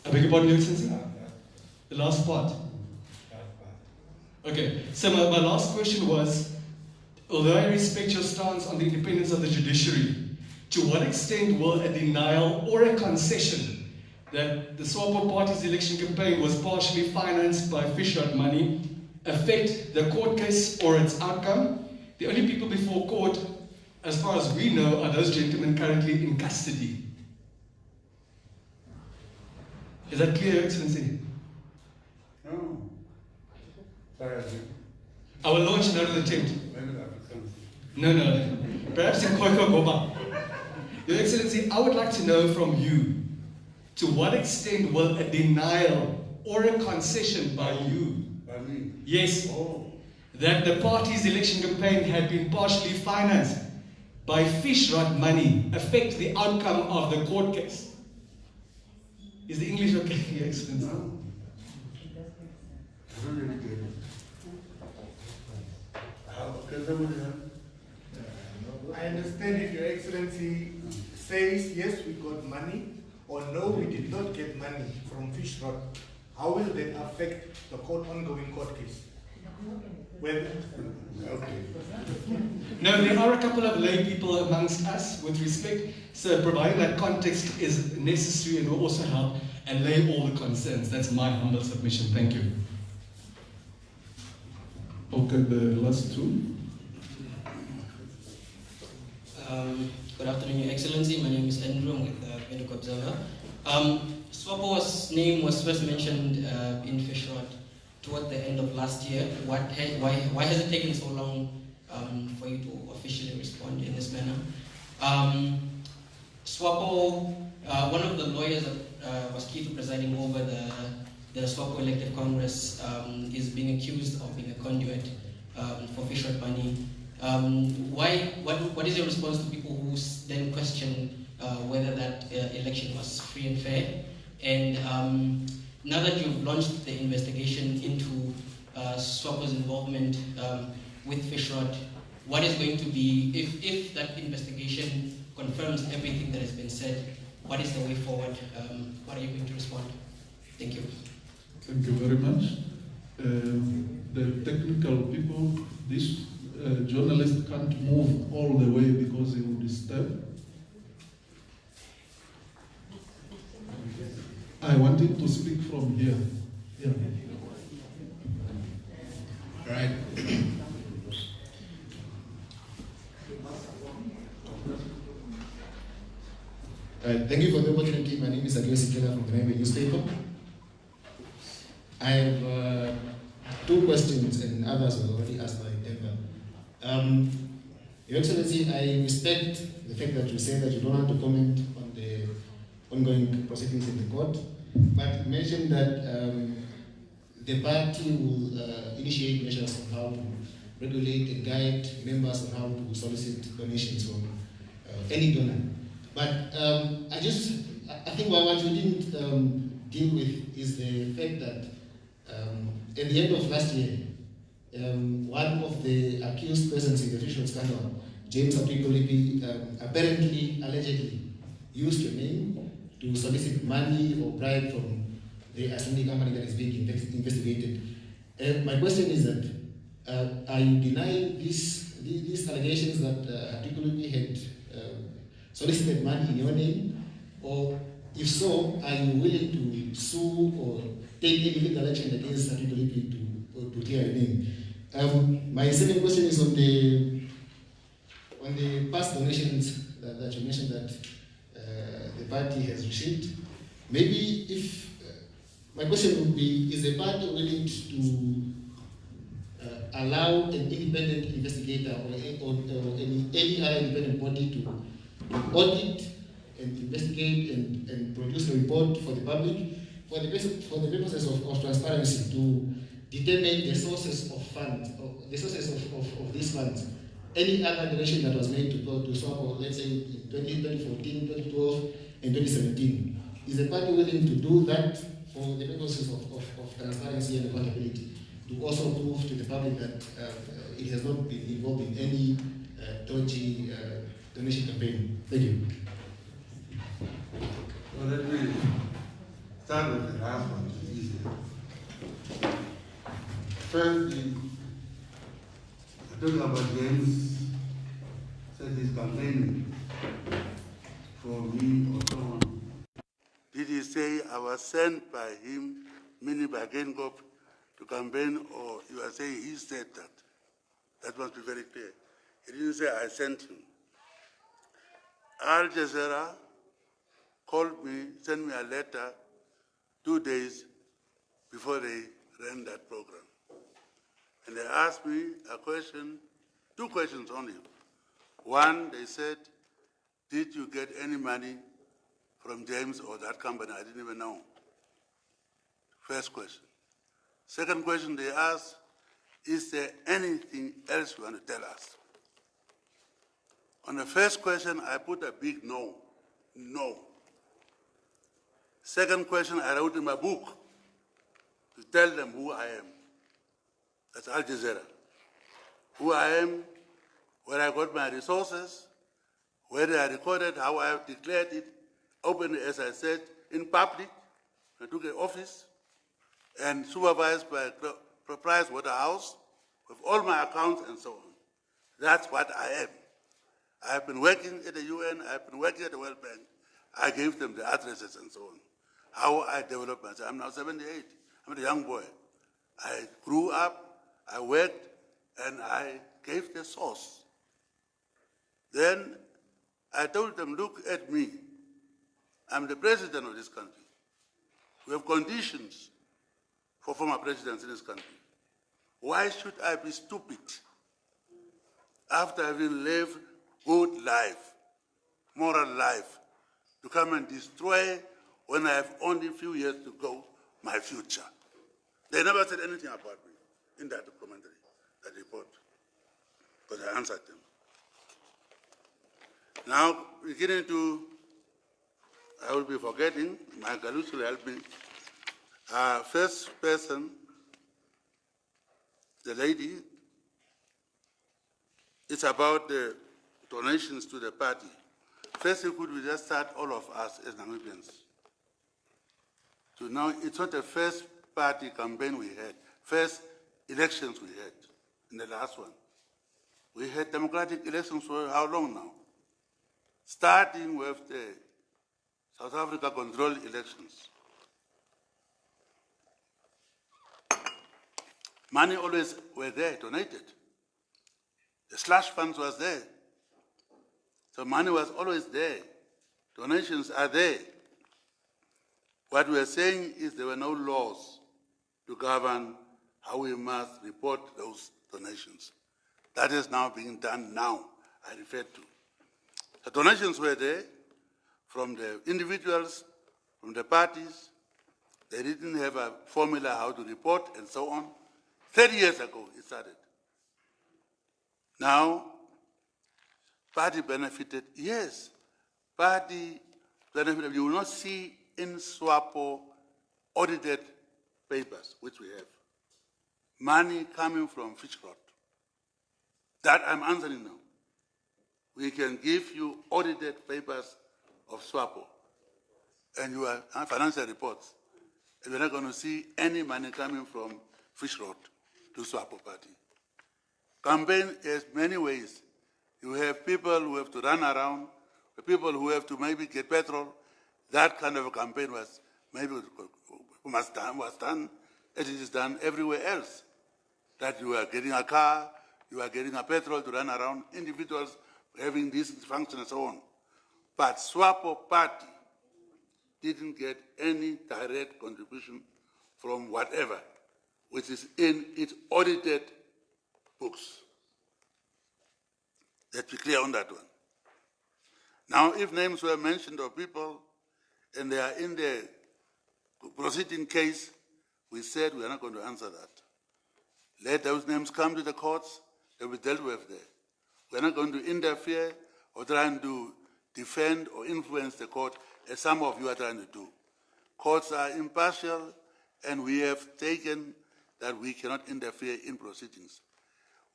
I beg your pardon, Your Excellency? The last part. Okay, so my last question was, although I respect your stance on the independence of the judiciary, to what extent will a denial or a concession that the SWAPO Party's election campaign was partially financed by Fishrot money affect the court case or its outcome? The only people before court, as far as we know, are those gentlemen currently in custody. Is that clear, Your Excellency? No. Sorry, I will launch another attempt. No. Perhaps in Koiko Goba. Your Excellency, I would like to know from you, to what extent will a denial or a concession by you, by me? Yes, that the party's election campaign had been partially financed by Fishrot money affect the outcome of the court case? Is the English okay, Your Excellency? No. I don't really get it. Can somebody help? I understand if Your Excellency says yes, we got money, or no, we did not get money from Fishrot. How will that affect the ongoing court case? No, there are a couple of lay people amongst us with respect, so providing that context is necessary and will also help and lay all the concerns. That's my humble submission. Thank you. Okay, the last two. Good afternoon, Your Excellency. My name is Andrew. I'm with Windhoek Observer. SWAPO's name was first mentioned in Fishrot toward the end of last year. Why has it taken so long for you to officially respond in this manner? SWAPO, one of the lawyers that was key to presiding over the SWAPO Elective Congress is being accused of being a conduit for Fishrot money. What is your response to people who then question whether that election was free and fair? And now that you've launched the investigation into SWAPO's involvement with Fishrot, what is going to be, if that investigation confirms everything that has been said, what is the way forward? What are you going to respond? Thank you. Thank you very much. The technical people, this journalist can't move all the way because he will disturb. I want him to speak from here. Yeah. Thank you for the opportunity. My name is Agio Sikela from the Namibia newspaper. I have two questions, and others were already asked by Denver. Your Excellency, I respect the fact that you say that you don't want to comment on the ongoing proceedings in the court, but you mentioned that the party will initiate measures on how to regulate and guide members on how to solicit donations from any donor. But I think what you didn't deal with is the fact that at the end of last year, one of the accused persons in the Fishrot scandal, James Apikolipi, apparently, allegedly, used your name to solicit money or bribe from the assembly company that is being investigated. My question is that, are you denying these allegations that Apikolipi had solicited money in your name? Or if so, are you willing to sue or take any legal action against Apikolipi to clear your name? My second question is on the past donations that you mentioned that the party has received. Maybe if my question would be, is the party willing to allow an independent investigator or any other independent body to audit and investigate and produce a report for the public for the purposes of transparency to determine the sources of funds, or the sources of these funds? Any other donation that was made to SWAPO, let's say in 2014, 2012, and 2017, is the party willing to do that for the purposes of transparency and accountability, to also prove to the public that it has not been involved in any dodgy donation campaign? Thank you. Well, let me start with the last one, it's easier. First, I talk about James said he's campaigning for me or someone. Did he say I was sent by him, meaning by Geingob, to campaign, or you are saying he said that? That must be very clear. He didn't say I sent him. Al Jazeera called me, sent me a letter 2 days before they ran that program. And they asked me a question, 2 questions only. One, they said, did you get any money from James or that company? I didn't even know. First question. Second question they asked, is there anything else you want to tell us? On the first question, I put a big no. No. Second question, I wrote in my book to tell them who I am. That's Al Jazeera. Who I am, where I got my resources, where I recorded how I have declared it, openly, as I said, in public. I took an office and supervised by Price Waterhouse with all my accounts and so on. That's what I am. I have been working at the UN, I have been working at the World Bank. I gave them the addresses and so on. How I developed myself. I'm now 78. I'm a young boy. I grew up, I worked, and I gave the source. Then I told them, look at me. I'm the president of this country. We have conditions for former presidents in this country. Why should I be stupid after having lived good life, moral life, to come and destroy, when I have only a few years to go, my future? They never said anything about me in that documentary, that report, because I answered them. Now, beginning to, I will be forgetting, my colleagues will help me. First person, the lady, it's about the donations to the party. First, could we just start all of us as Namibians? So now, it's not the first party campaign we had, first elections we had, in the last one. We had democratic elections for how long now? Starting with the South Africa controlled elections. Money always were there, donated. The slush funds was there. So money was always there, donations are there. What we are saying is there were no laws to govern how we must report those donations. That is now being done now, I refer to. The donations were there from the individuals, from the parties. They didn't have a formula how to report and so on. 30 years ago it started. Now, party benefited, yes, party benefited. You will not see in SWAPO audited papers, which we have, money coming from Fishrot. That I'm answering now. We can give you audited papers of SWAPO and your financial reports. And you're not going to see any money coming from Fishrot to SWAPO Party. Campaign has many ways. You have people who have to run around, people who have to maybe get petrol. That kind of a campaign was maybe was done, as it is done everywhere else. That you are getting a car, you are getting a petrol to run around, individuals having this function and so on. But SWAPO Party didn't get any direct contribution from whatever, which is in its audited books. Let's be clear on that one. Now, if names were mentioned of people and they are in the proceeding case, we said we are not going to answer that. Let those names come to the courts, they will be dealt with there. We are not going to interfere or trying to defend or influence the court as some of you are trying to do. Courts are impartial and we have taken that we cannot interfere in proceedings.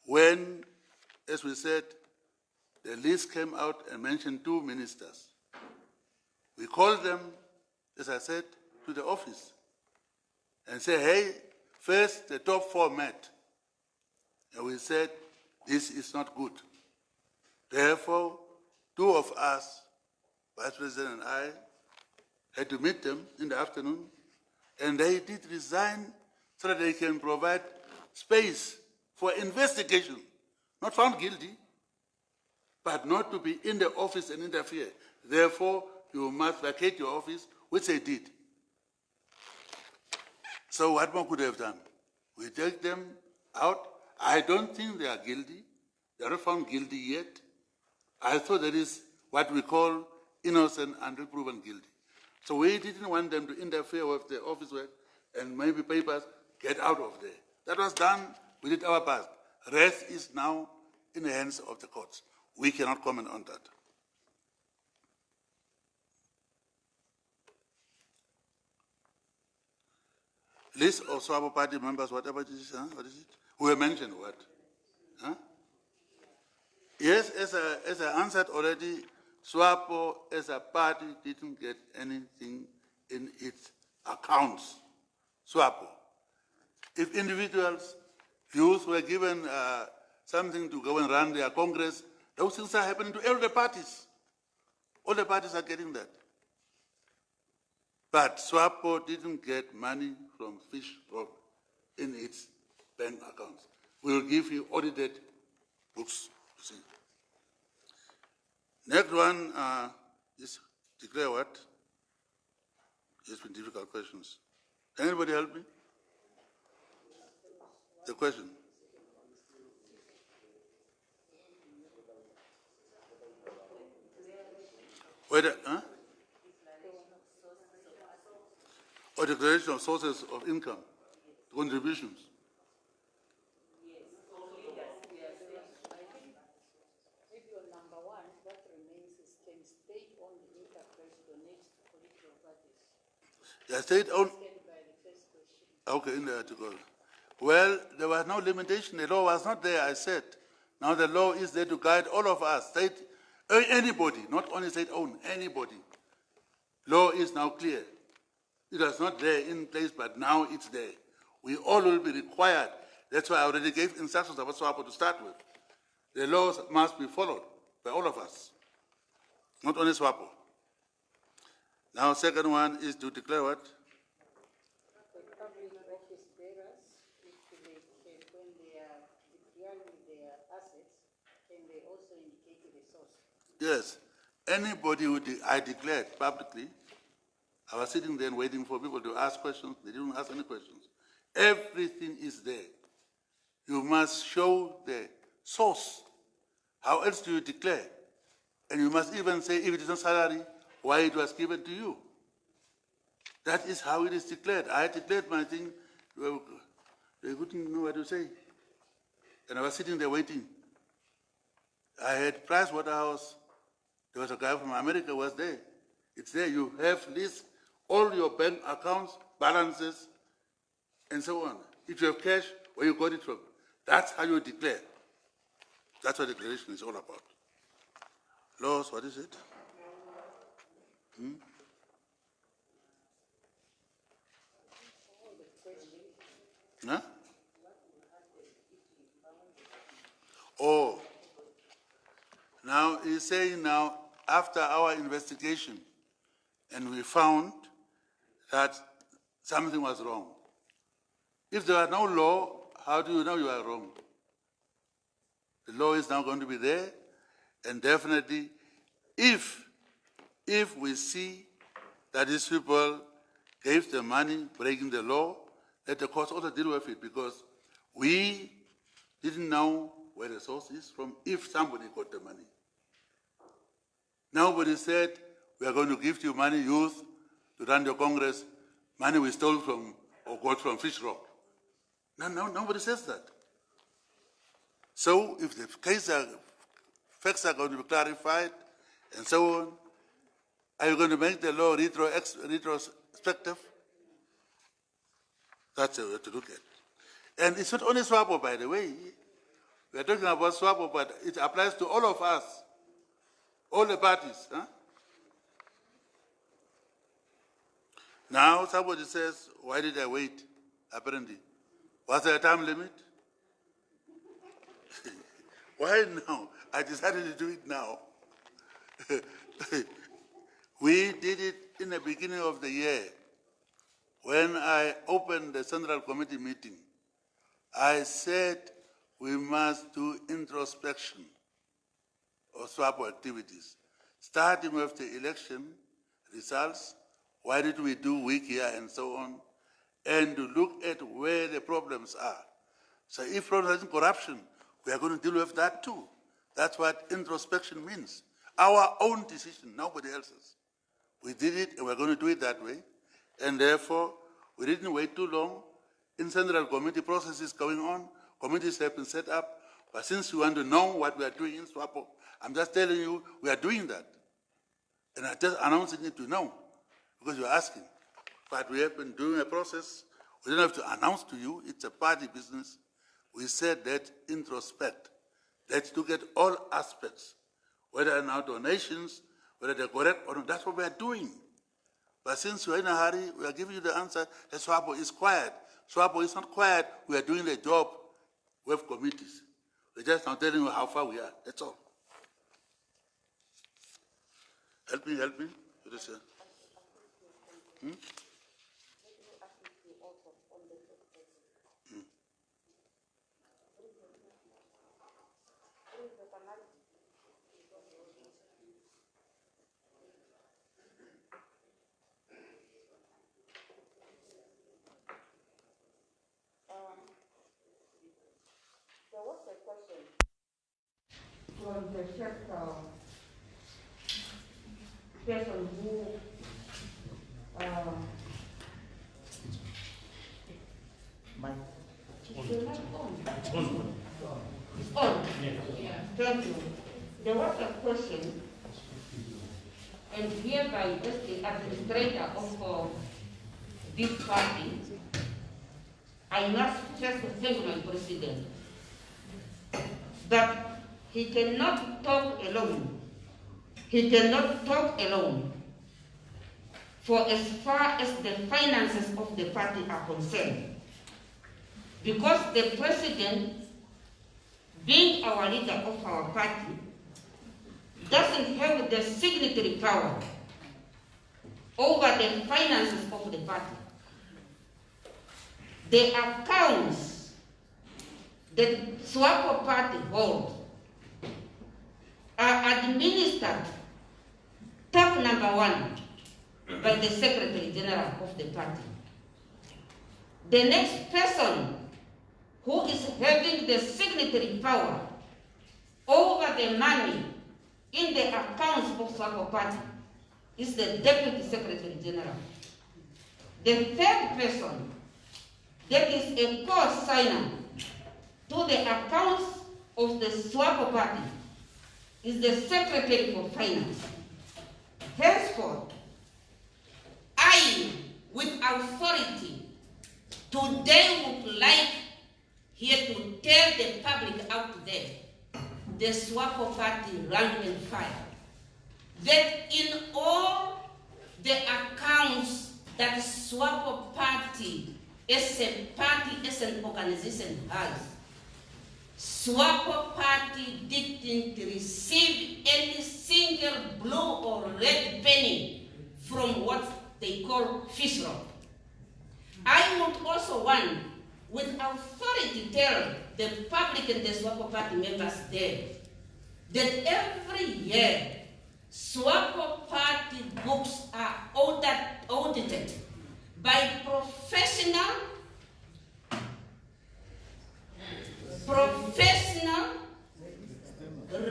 When, as we said, the list came out and mentioned 2 ministers, we called them, as I said, to the office and said, hey, first the top 4 met. And we said, this is not good. Therefore, 2 of us, Vice President and I, had to meet them in the afternoon, and they did resign so that they can provide space for investigation, not found guilty, but not to be in the office and interfere. Therefore, you must vacate your office, which they did. So what more could they have done? We take them out. I don't think they are guilty. They are not found guilty yet. I thought that is what we call innocent until proven guilty. So we didn't want them to interfere with the office work and maybe papers, get out of there. That was done. We did our part. Rest is now in the hands of the courts. We cannot comment on that. List of SWAPO Party members, whatever it is, huh? What is it? Who have mentioned what? Huh? Yes, as I answered already, SWAPO as a party didn't get anything in its accounts. SWAPO. If individuals, youth were given something to go and run their Congress, those things are happening to all the parties. All the parties are getting that. But SWAPO didn't get money from Fishrot in its bank accounts. We will give you audited books to see. Next one is declare what? It's been difficult questions. Can anybody help me? The question. Whether, huh? Or declaration of sources of income, contributions. Yeah, state-owned. Okay, in the article. Well, there was no limitation. The law was not there, I said. Now the law is there to guide all of us. State, anybody, not only state-owned, anybody. Law is now clear. It was not there in place, but now it's there. We all will be required. That's why I already gave instructions about SWAPO to start with. The laws must be followed by all of us, not only SWAPO. Now, second one is to declare what? The public office bearers, when they are declaring their assets, and they also indicate the source. Yes. anybody who I declared publicly, I was sitting there waiting for people to ask questions. They didn't ask any questions. Everything is there. You must show the source. How else do you declare? And you must even say, if it is not salary, why it was given to you. That is how it is declared. I declared my thing. Well, they wouldn't know what to say. And I was sitting there waiting. I had Price Waterhouse. There was a guy from America who was there. It's there. You have list all your bank accounts, balances, and so on. If you have cash, where you got it from. That's how you declare. That's what declaration is all about. Laws, what is it? Huh? Oh, now he's saying now, after our investigation, and we found that something was wrong. If there was no law, how do you know you are wrong? The law is now going to be there, and definitely, if we see that these people gave the money, breaking the law, let the courts also deal with it, because we didn't know where the source is from if somebody got the money. Nobody said, we are going to give you money, youth, to run your Congress, money we stole from or got from Fishrot. No, nobody says that. So if the facts are going to be clarified and so on, are you going to make the law retrospective? That's what we have to look at. And it's not only SWAPO, by the way. We are talking about SWAPO, but it applies to all of us, all the parties. Huh? Now somebody says, why did I wait? Apparently. Was there a time limit? Why now? I decided to do it now. We did it in the beginning of the year. When I opened the Central Committee meeting, I said we must do introspection of SWAPO activities, starting with the election results, why did we do weak here and so on, and to look at where the problems are. So if problems are in corruption, we are going to deal with that too. That's what introspection means. Our own decision, nobody else's. We did it and we're going to do it that way. And therefore, we didn't wait too long. In Central Committee processes going on, committees have been set up. But since you want to know what we are doing in SWAPO, I'm just telling you we are doing that. And I'm just announcing it to know, because you're asking. But we have been doing a process. We don't have to announce to you. It's a party business. We said that introspect. Let's look at all aspects, whether now donations, whether they're correct or not. That's what we are doing. But since you're in a hurry, we are giving you the answer that SWAPO is quiet. SWAPO is not quiet. We are doing the job with committees. We're just now telling you how far we are. That's all. Help me. What is it? There was a question from the first person who It's on. Yeah. Thank you. There was a question, and hereby as the administrator of this party, I must first thank my president that he cannot talk alone. He cannot talk alone for as far as the finances of the party are concerned. Because the president, being our leader of our party, doesn't have the signatory power over the finances of the party. The accounts that SWAPO Party holds are administered Step number 1 by the Secretary General of the party. The next person who is having the signatory power over the money in the accounts of SWAPO Party is the Deputy Secretary General. The third person that is a co-signer to the accounts of the SWAPO Party is the Secretary for Finance. Henceforth, I, with authority, today would like here to tell the public out there, the SWAPO Party rank and file, that in all the accounts that SWAPO Party as a party, as an organization has, SWAPO Party didn't receive any single blue or red penny from what they call Fishrot. I would also want, with authority, tell the public and the SWAPO Party members there that every year SWAPO Party books are audited by professional,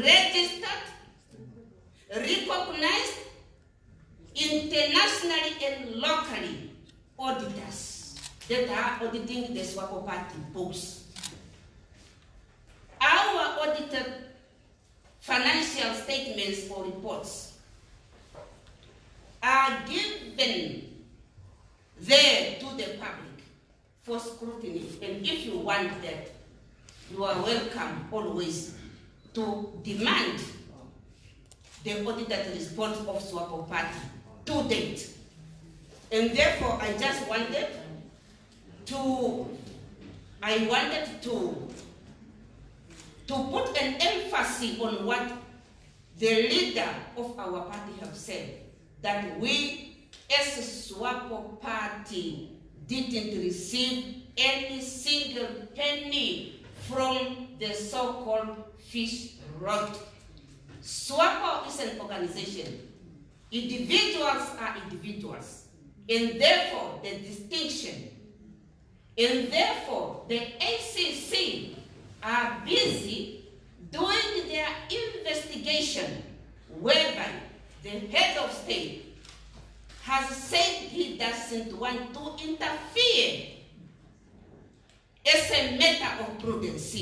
registered, recognized, internationally and locally auditors that are auditing the SWAPO Party books. Our audited financial statements or reports are given there to the public for scrutiny, and if you want that, you are welcome always to demand the audited report of SWAPO Party to date. And therefore, I just wanted to put an emphasis on what the leader of our party have said, that we as a SWAPO Party didn't receive any single penny from the so-called Fishrot. SWAPO is an organization. Individuals are individuals, and therefore the distinction, and therefore the ACC are busy doing their investigation, whereby the head of state has said he doesn't want to interfere as a matter of prudence.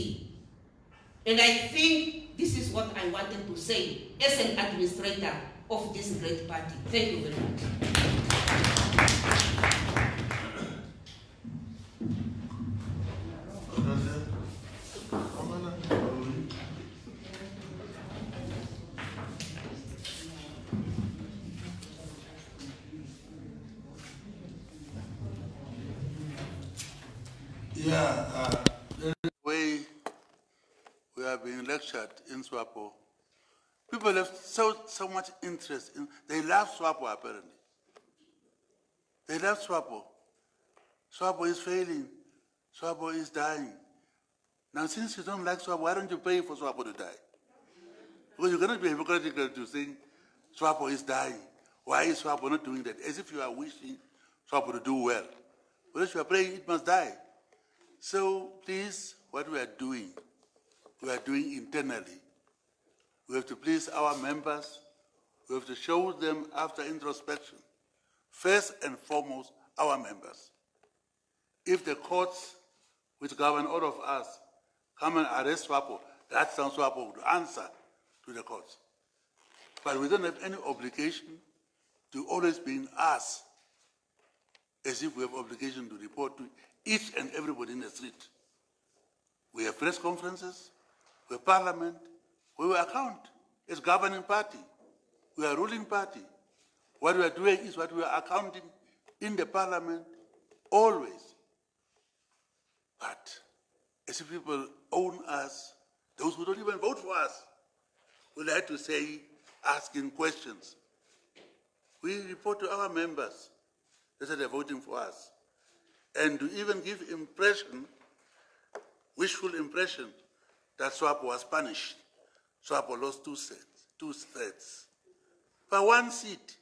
And I think this is what I wanted to say as an administrator of this great party. Thank you very much. The way we are being lectured in SWAPO, people have so much interest in, they love SWAPO apparently. They love SWAPO. SWAPO is failing. SWAPO is dying. Now since you don't like SWAPO, why don't you pay for SWAPO to die? Because you cannot be hypocritical to saying SWAPO is dying. Why is SWAPO not doing that? As if you are wishing SWAPO to do well. Whereas you are praying it must die. So please, what we are doing internally. We have to please our members. We have to show them after introspection. First and foremost, our members. If the courts, which govern all of us, come and arrest SWAPO, that's how SWAPO would answer to the courts. But we don't have any obligation to always be asked as if we have obligation to report to each and everybody in the street. We have press conferences, we have parliament, we will account as governing party. We are ruling party. What we are doing is what we are accounting in the parliament always. But as if people own us, those who don't even vote for us, we like to say, asking questions. We report to our members that they're voting for us. And to even give impression, wishful impression, that SWAPO was punished. SWAPO lost two thirds. by 1 seat.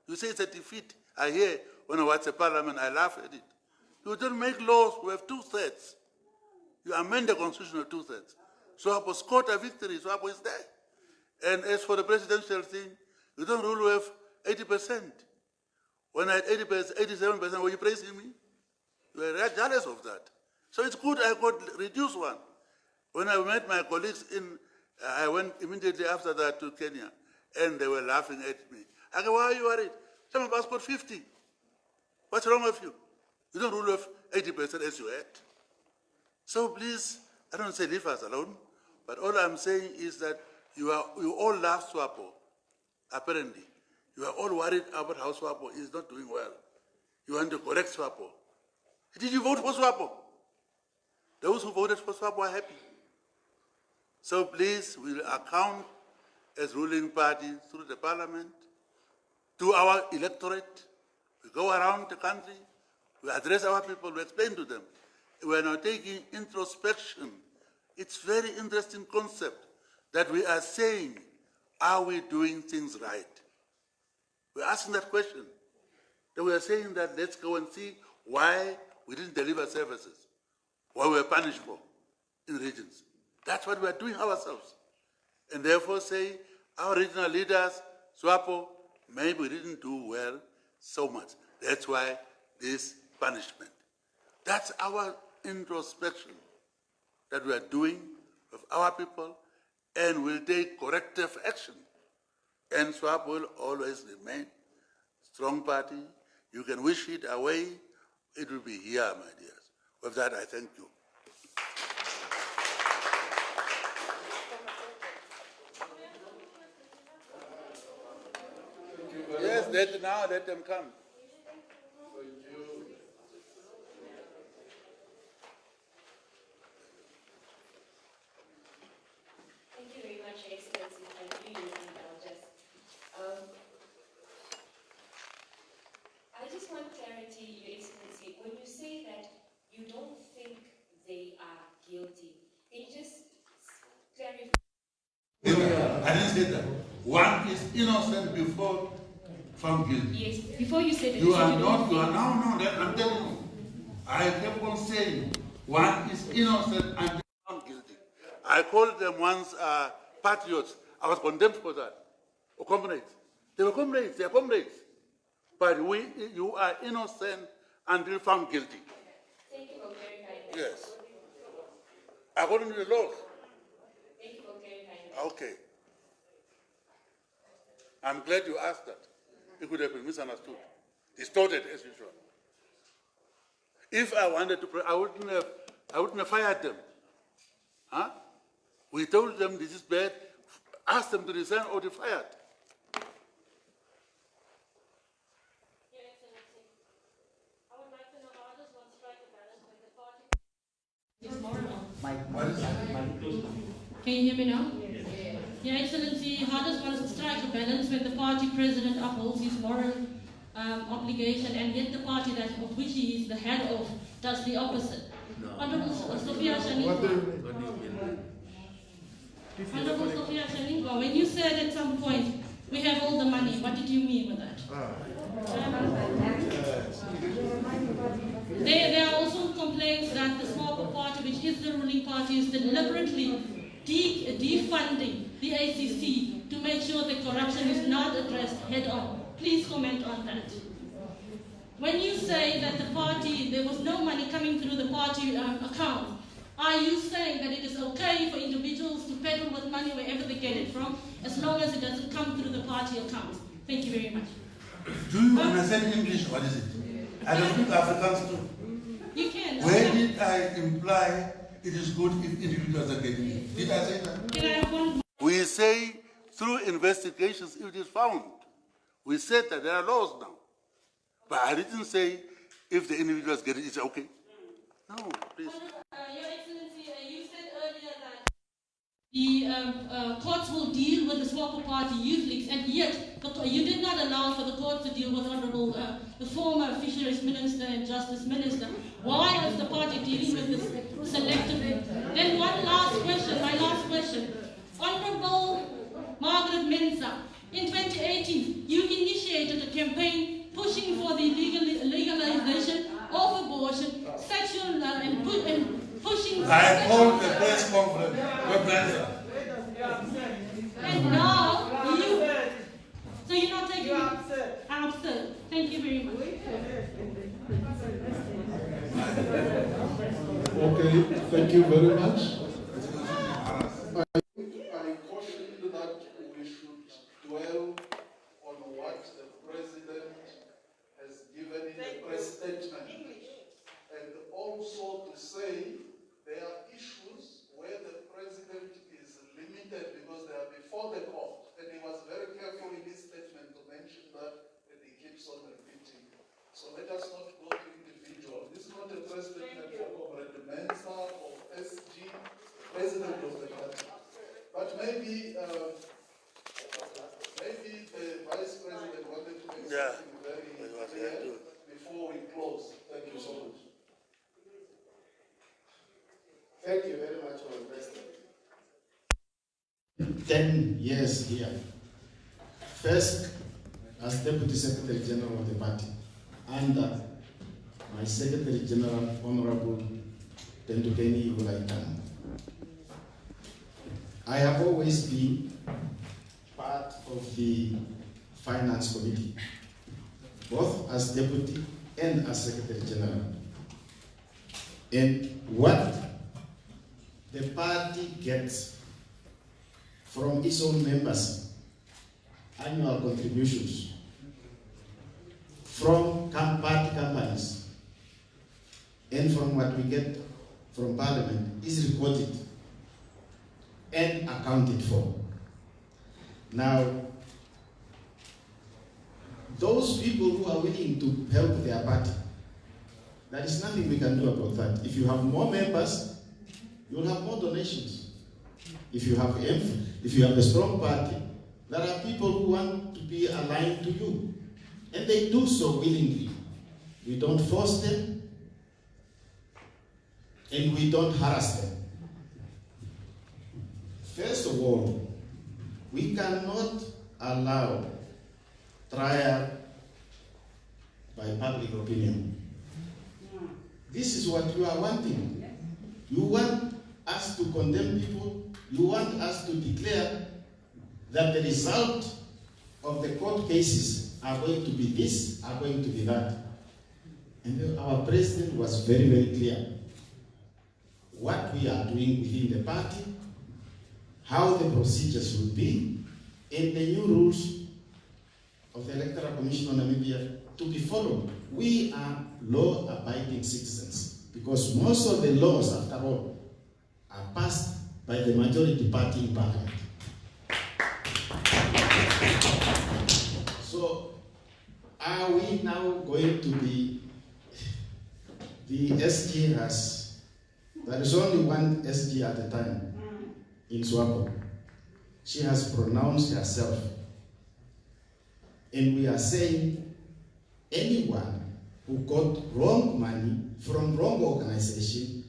You say it's a defeat. I hear when I watch the parliament, I laugh at it. You don't make laws who have 2/3. You amend the constitution with 2/3. SWAPO scored a victory, SWAPO is there. And as for the presidential thing, you don't rule with 80%. When I had 80%, 87%, were you praising me? You were jealous of that. So it's good I could reduce one. When I met my colleagues I went immediately after that to Kenya, and they were laughing at me. I go, why are you worried? Some of us got 50. What's wrong with you? You don't rule with 80% as you had. So please, I don't say leave us alone, but all I'm saying is that you all love SWAPO, apparently. You are all worried about how SWAPO is not doing well. You want to correct SWAPO. Did you vote for SWAPO? Those who voted for SWAPO are happy. So please, we'll account as ruling party through the parliament to our electorate. We go around the country, we address our people, we explain to them. We are now taking introspection. It's a very interesting concept that we are saying, are we doing things right? We're asking that question. Then we are saying that let's go and see why we didn't deliver services, what we were punished for in regions. That's what we are doing ourselves. And therefore say, our regional leaders, SWAPO, maybe we didn't do well so much. That's why this punishment. That's our introspection that we are doing with our people, and we'll take corrective action. And SWAPO will always remain strong party. You can wish it away, it will be here, my dears. With that, I thank you. Yes, let them come. Thank you very much, Your Excellency. I agree with you. I just want clarity, Your Excellency. When you say that you don't think they are guilty, can you just clarify? I didn't say that. One is innocent before found guilty. Yes, before you said that you are not, you are now, no, I'm telling you. I kept on saying, one is innocent and found guilty. I called them once patriots. I was condemned for that. Or comrades. They were comrades, they are comrades. But you are innocent until found guilty. Thank you for clarifying that. Yes. According to the laws. Thank you for clarifying that. Okay. I'm glad you asked that. It could have been misunderstood, distorted as usual. If I wanted to, I wouldn't have fired them. Huh? We told them this is bad, asked them to resign or to be fired. Can you hear me now? Yes. Your Excellency, how does one strike a balance when the party president upholds his moral obligation and yet the party of which he is the head of does the opposite? No. Honorable Sophia Shaninga. Honorable Sophia Shaninga, when you said at some point, we have all the money, what did you mean with that? There are also complaints that the SWAPO Party, which is the ruling party, is deliberately defunding the ACC to make sure that corruption is not addressed head-on. Please comment on that. When you say that the party, there was no money coming through the party account, are you saying that it is okay for individuals to peddle with money wherever they get it from, as long as it doesn't come through the party account? Thank you very much. Do you understand English? What is it? I don't speak Afrikaans too. You can. Where did I imply it is good if individuals are getting it? Did I say that? Can I have one? We say through investigations if it is found. We said that there are laws now. But I didn't say if the individuals get it, it's okay. No, please. Your Excellency, you said earlier that the courts will deal with the SWAPO Party youth leagues, and yet you did not allow for the courts to deal with Honorable the former Fisheries Minister and Justice Minister. Why is the party dealing with this selectively? Then one last question, my last question. Honorable Margaret Mensah, In 2018, you initiated a campaign pushing for the legalization of abortion, sexual and pushing. I called the press conference. And now so you're not taking. You're upset. I'm upset. Thank you very much. Okay, thank you very much. I cautioned that we should dwell on what the President has given in the press statement, and also to say there are issues where the President is limited because they are before the court, and he was very careful in his statement to mention that, and he keeps on repeating. So let us not go to individual. This is not a press statement for Comrade Mensa or SG, President of the country. But maybe the Vice President wanted to make something very clear before we close. Thank you so much. Thank you very much, Mr. President. 10 years here. First, as Deputy Secretary General of the party, under my Secretary General, Honorable Tendukeni Ulaitan. I have always been part of the Finance Committee, both as Deputy and as Secretary General. And what the party gets from its own members, annual contributions, from party companies, and from what we get from Parliament is recorded and accounted for. Now, those people who are willing to help their party, there is nothing we can do about that. If you have more members, you'll have more donations. If you have a strong party, there are people who want to be aligned to you, and they do so willingly. We don't force them, and we don't harass them. First of all, we cannot allow trial by public opinion. This is what you are wanting. You want us to condemn people. You want us to declare that the result of the court cases are going to be this, are going to be that. And our president was very, very clear what we are doing within the party, how the procedures will be, and the new rules of the Electoral Commission of Namibia to be followed. We are law-abiding citizens because most of the laws, after all, are passed by the majority party in Parliament. So, are we now going to be, the SG has, there is only one SG at a time in SWAPO. She has pronounced herself. And we are saying anyone who got wrong money from wrong organization,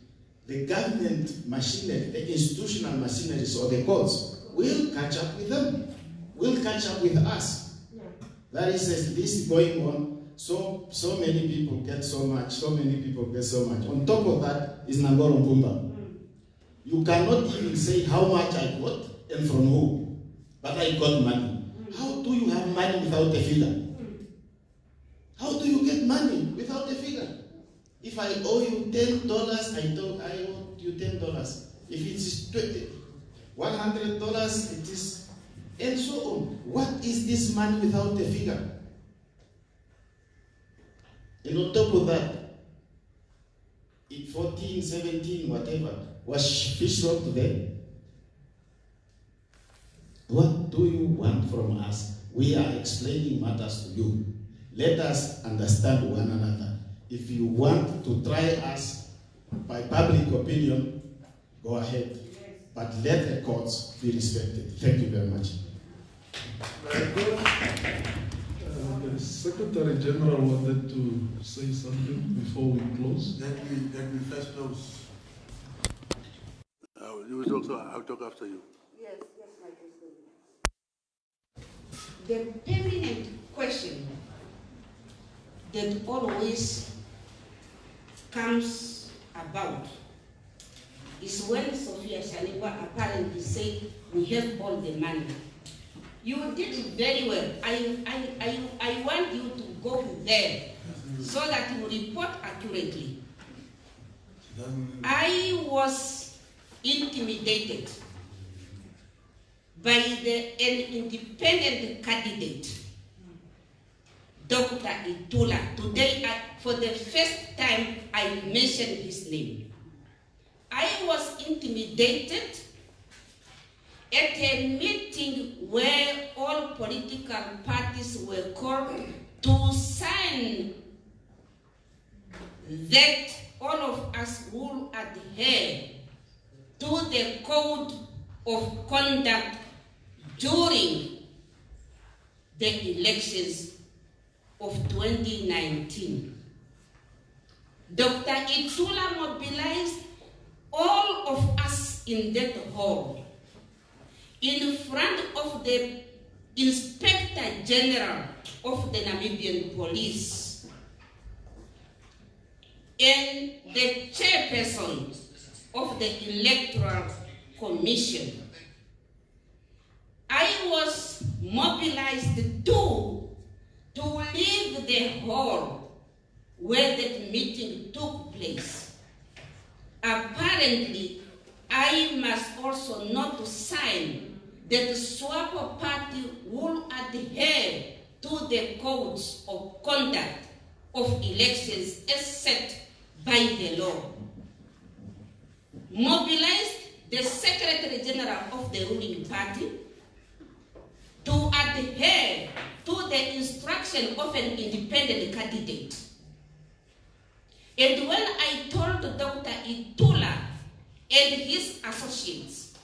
the government machinery, the institutional machineries or the courts will catch up with them, will catch up with us. Yeah. There is a list going on, so many people get so much, so many people get so much. On top of that is Nangoro Mpumba. You cannot even say how much I got and from who, but I got money. How do you have money without a figure? How do you get money without a figure? If I owe you $10, I owe you $10. If it is $100, it is, and so on. What is this money without a figure? And on top of that, in 14, 17, whatever, was Fishrot there? What do you want from us? We are explaining matters to you. Let us understand one another. If you want to try us by public opinion, go ahead. But let the courts be respected. Thank you very much. Very good. The Secretary General wanted to say something before we close. Let me first close. I'll talk after you. Yes, my president. the permanent question that always comes about is when Sophia Shaliwa apparently said, we have all the money. You did very well. I want you to go there so that you report accurately. I was intimidated by an independent candidate, Dr. Itula. Today, for the first time, I mentioned his name. I was intimidated at a meeting where all political parties were called to sign that all of us will adhere to the code of conduct during the elections of 2019. Dr. Itula mobilized all of us in that hall in front of the Inspector General of the Namibian Police and the chairperson of the Electoral Commission. I was mobilized to leave the hall where that meeting took place. Apparently, I must also not sign that the SWAPO Party will adhere to the codes of conduct of elections as set by the law. Mobilized the Secretary General of the ruling party to adhere to the instruction of an independent candidate. And when I told Dr. Itula and his associates,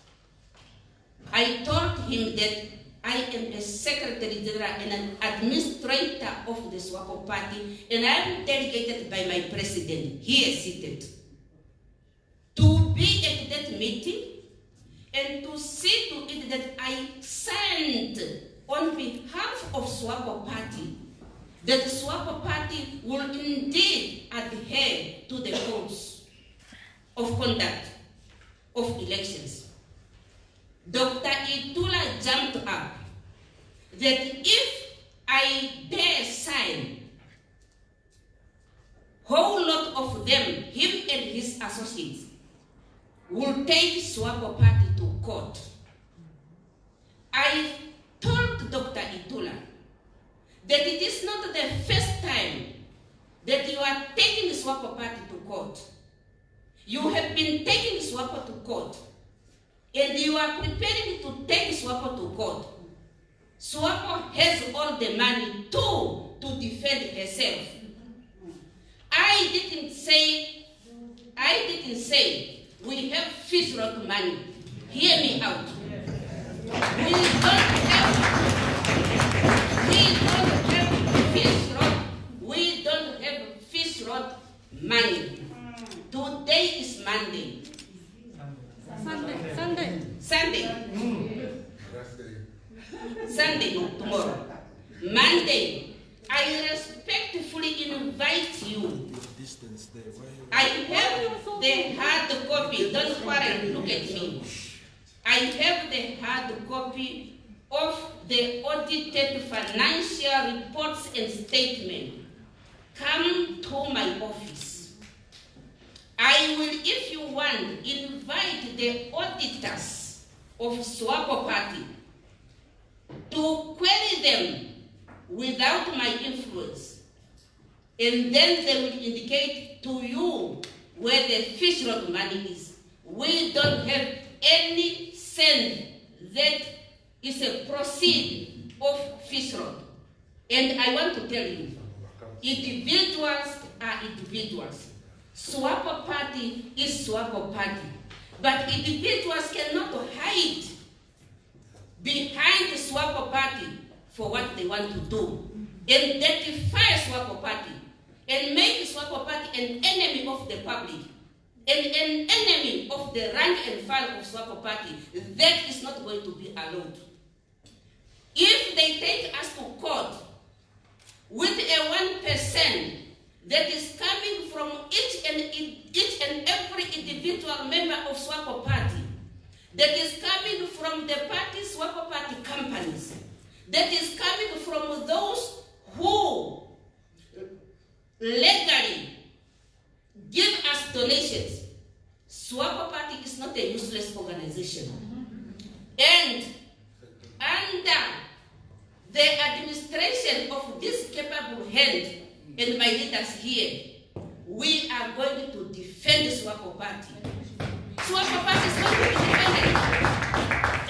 I told him that I am a Secretary General and an administrator of the SWAPO Party, and I am delegated by my president, here seated, to be at that meeting and to see to it that I signed on behalf of SWAPO Party that the SWAPO Party will indeed adhere to the codes of conduct of elections. Dr. Itula jumped up that if I dare sign, whole lot of them, him and his associates, will take SWAPO Party to court. I told Dr. Itula that it is not the first time that you are taking the SWAPO Party to court. You have been taking SWAPO to court, and you are preparing to take SWAPO to court. SWAPO has all the money to defend herself. I didn't say we have Fishrot money. Hear me out. We don't have Fishrot money. Today is Monday. Sunday, tomorrow. Monday, I respectfully invite you. I have the hard copy. Don't worry, look at me. I have the hard copy of the audited financial reports and statement. Come to my office. I will, if you want, invite the auditors of SWAPO Party to query them without my influence. And then they will indicate to you where the Fishrot money is. We don't have any cent that is a proceed of Fishrot. And I want to tell you, individuals are individuals. SWAPO Party is SWAPO Party. But individuals cannot hide behind the SWAPO Party for what they want to do. Identify SWAPO Party and make SWAPO Party an enemy of the public and an enemy of the rank and file of SWAPO Party. That is not going to be allowed. If they take us to court with a 1% that is coming from each and every individual member of SWAPO Party, that is coming from the party SWAPO Party companies, that is coming from those who legally give us donations, SWAPO Party is not a useless organization. And under the administration of this capable hand and my leaders here, we are going to defend the SWAPO Party. SWAPO Party is going to be defended.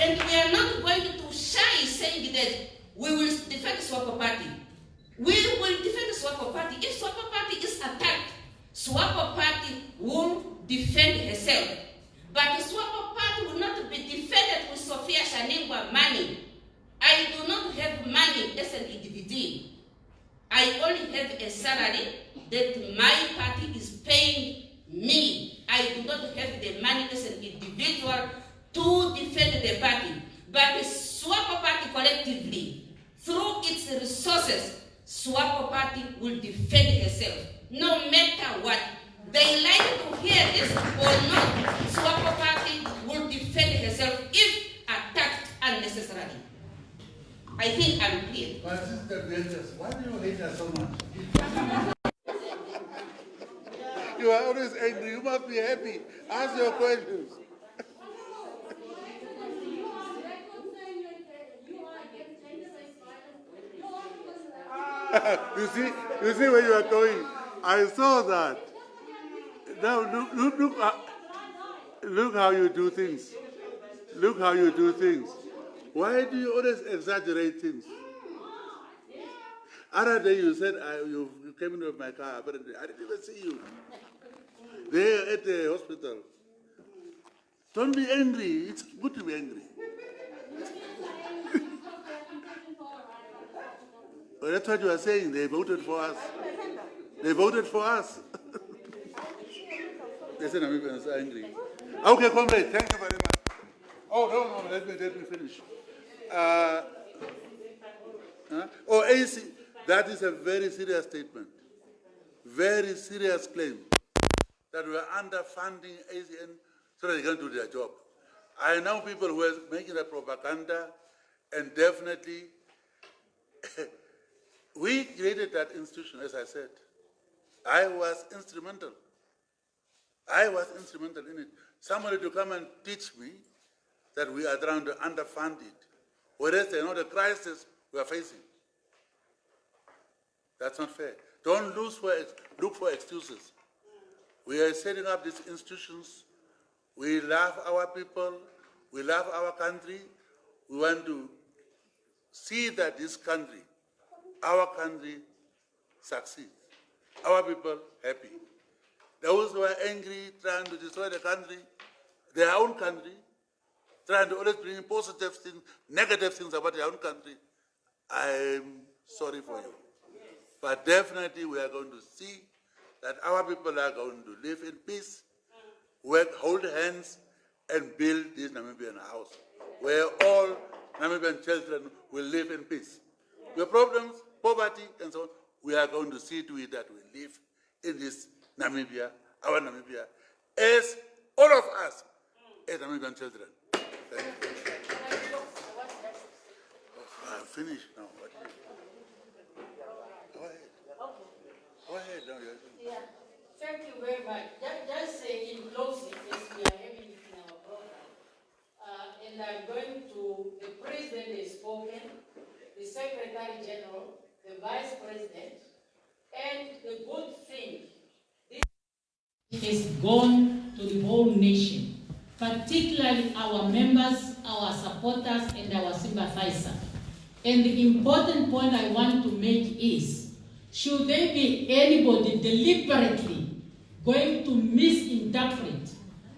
And we are not going to shy saying that we will defend the SWAPO Party. We will defend the SWAPO Party. If SWAPO Party is attacked, SWAPO Party will defend herself. But the SWAPO Party will not be defended with Sophia Shaningwa money. I do not have money as an individual. I only have a salary that my party is paying me. I do not have the money as an individual to defend the party. But the SWAPO Party collectively, through its resources, SWAPO Party will defend herself. No matter what. They like to hear this or not, SWAPO Party will defend herself if attacked unnecessarily. I think I'm clear. My sister Beatrice, why do you hate her so much? You are always angry. You must be happy. Ask your questions. you see where you are going. I saw that. Now look how you do things. Look how you do things. Why do you always exaggerate things? Other day you said you came in with my car, but I didn't even see you. There at the hospital. Don't be angry. It's good to be angry. Well, that's what you are saying. They voted for us. They voted for us. They said Namibians are angry. Okay, comrade, thank you very much. Oh, no, let me finish. AC, that is a very serious statement. Very serious claim that we are underfunding ACN so that they can do their job. I know people who are making that propaganda, and definitely we created that institution, as I said. I was instrumental in it. Somebody to come and teach me that we are trying to underfund it, whereas they know the crisis we are facing. That's not fair. Don't look for excuses. We are setting up these institutions. We love our people. We love our country. We want to see that this country, our country, succeeds. Our people happy. Those who are angry, trying to destroy the country, their own country, trying to always bring positive things, negative things about their own country, I'm sorry for you. But definitely we are going to see that our people are going to live in peace, work, hold hands, and build this Namibian house, where all Namibian children will live in peace. The problems, poverty, and so on, we are going to see to it that we live in this Namibia, our Namibia, as all of us, as Namibian children. Thank you. I'm finished now. Go ahead. Now, yeah. Thank you very much. Just in closing, as we are having it in our program, and I'm going to, the President has spoken, the Secretary General, the Vice President, and the good thing, this has gone to the whole nation, particularly our members, our supporters, and our sympathizers. And the important point I want to make is, should there be anybody deliberately going to misinterpret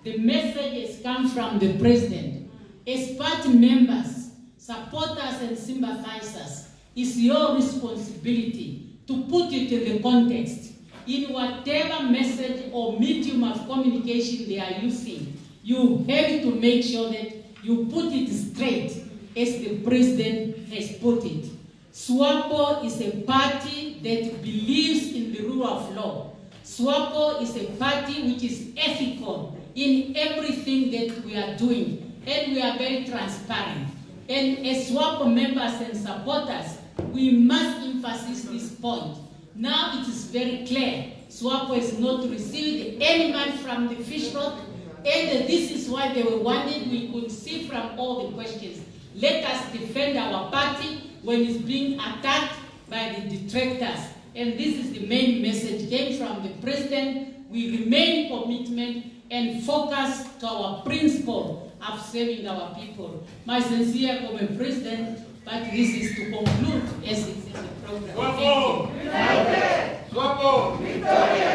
the message has come from the President, as party members, supporters, and sympathizers, it's your responsibility to put it in the context. In whatever message or medium of communication they are using, you have to make sure that you put it straight as the President has put it. SWAPO is a party that believes in the rule of law. SWAPO is a party which is ethical in everything that we are doing, and we are very transparent. And as SWAPO members and supporters, we must emphasize this point. Now it is very clear, SWAPO has not received any money from the Fishrot, and this is why they were wanting, we could see from all the questions. Let us defend our party when it's being attacked by the detractors. And this is the main message came from the President. We remain commitment and focus to our principle of saving our people. My sincere comment, President, but this is to conclude as it's in the program. SWAPO! SWAPO! Victoria!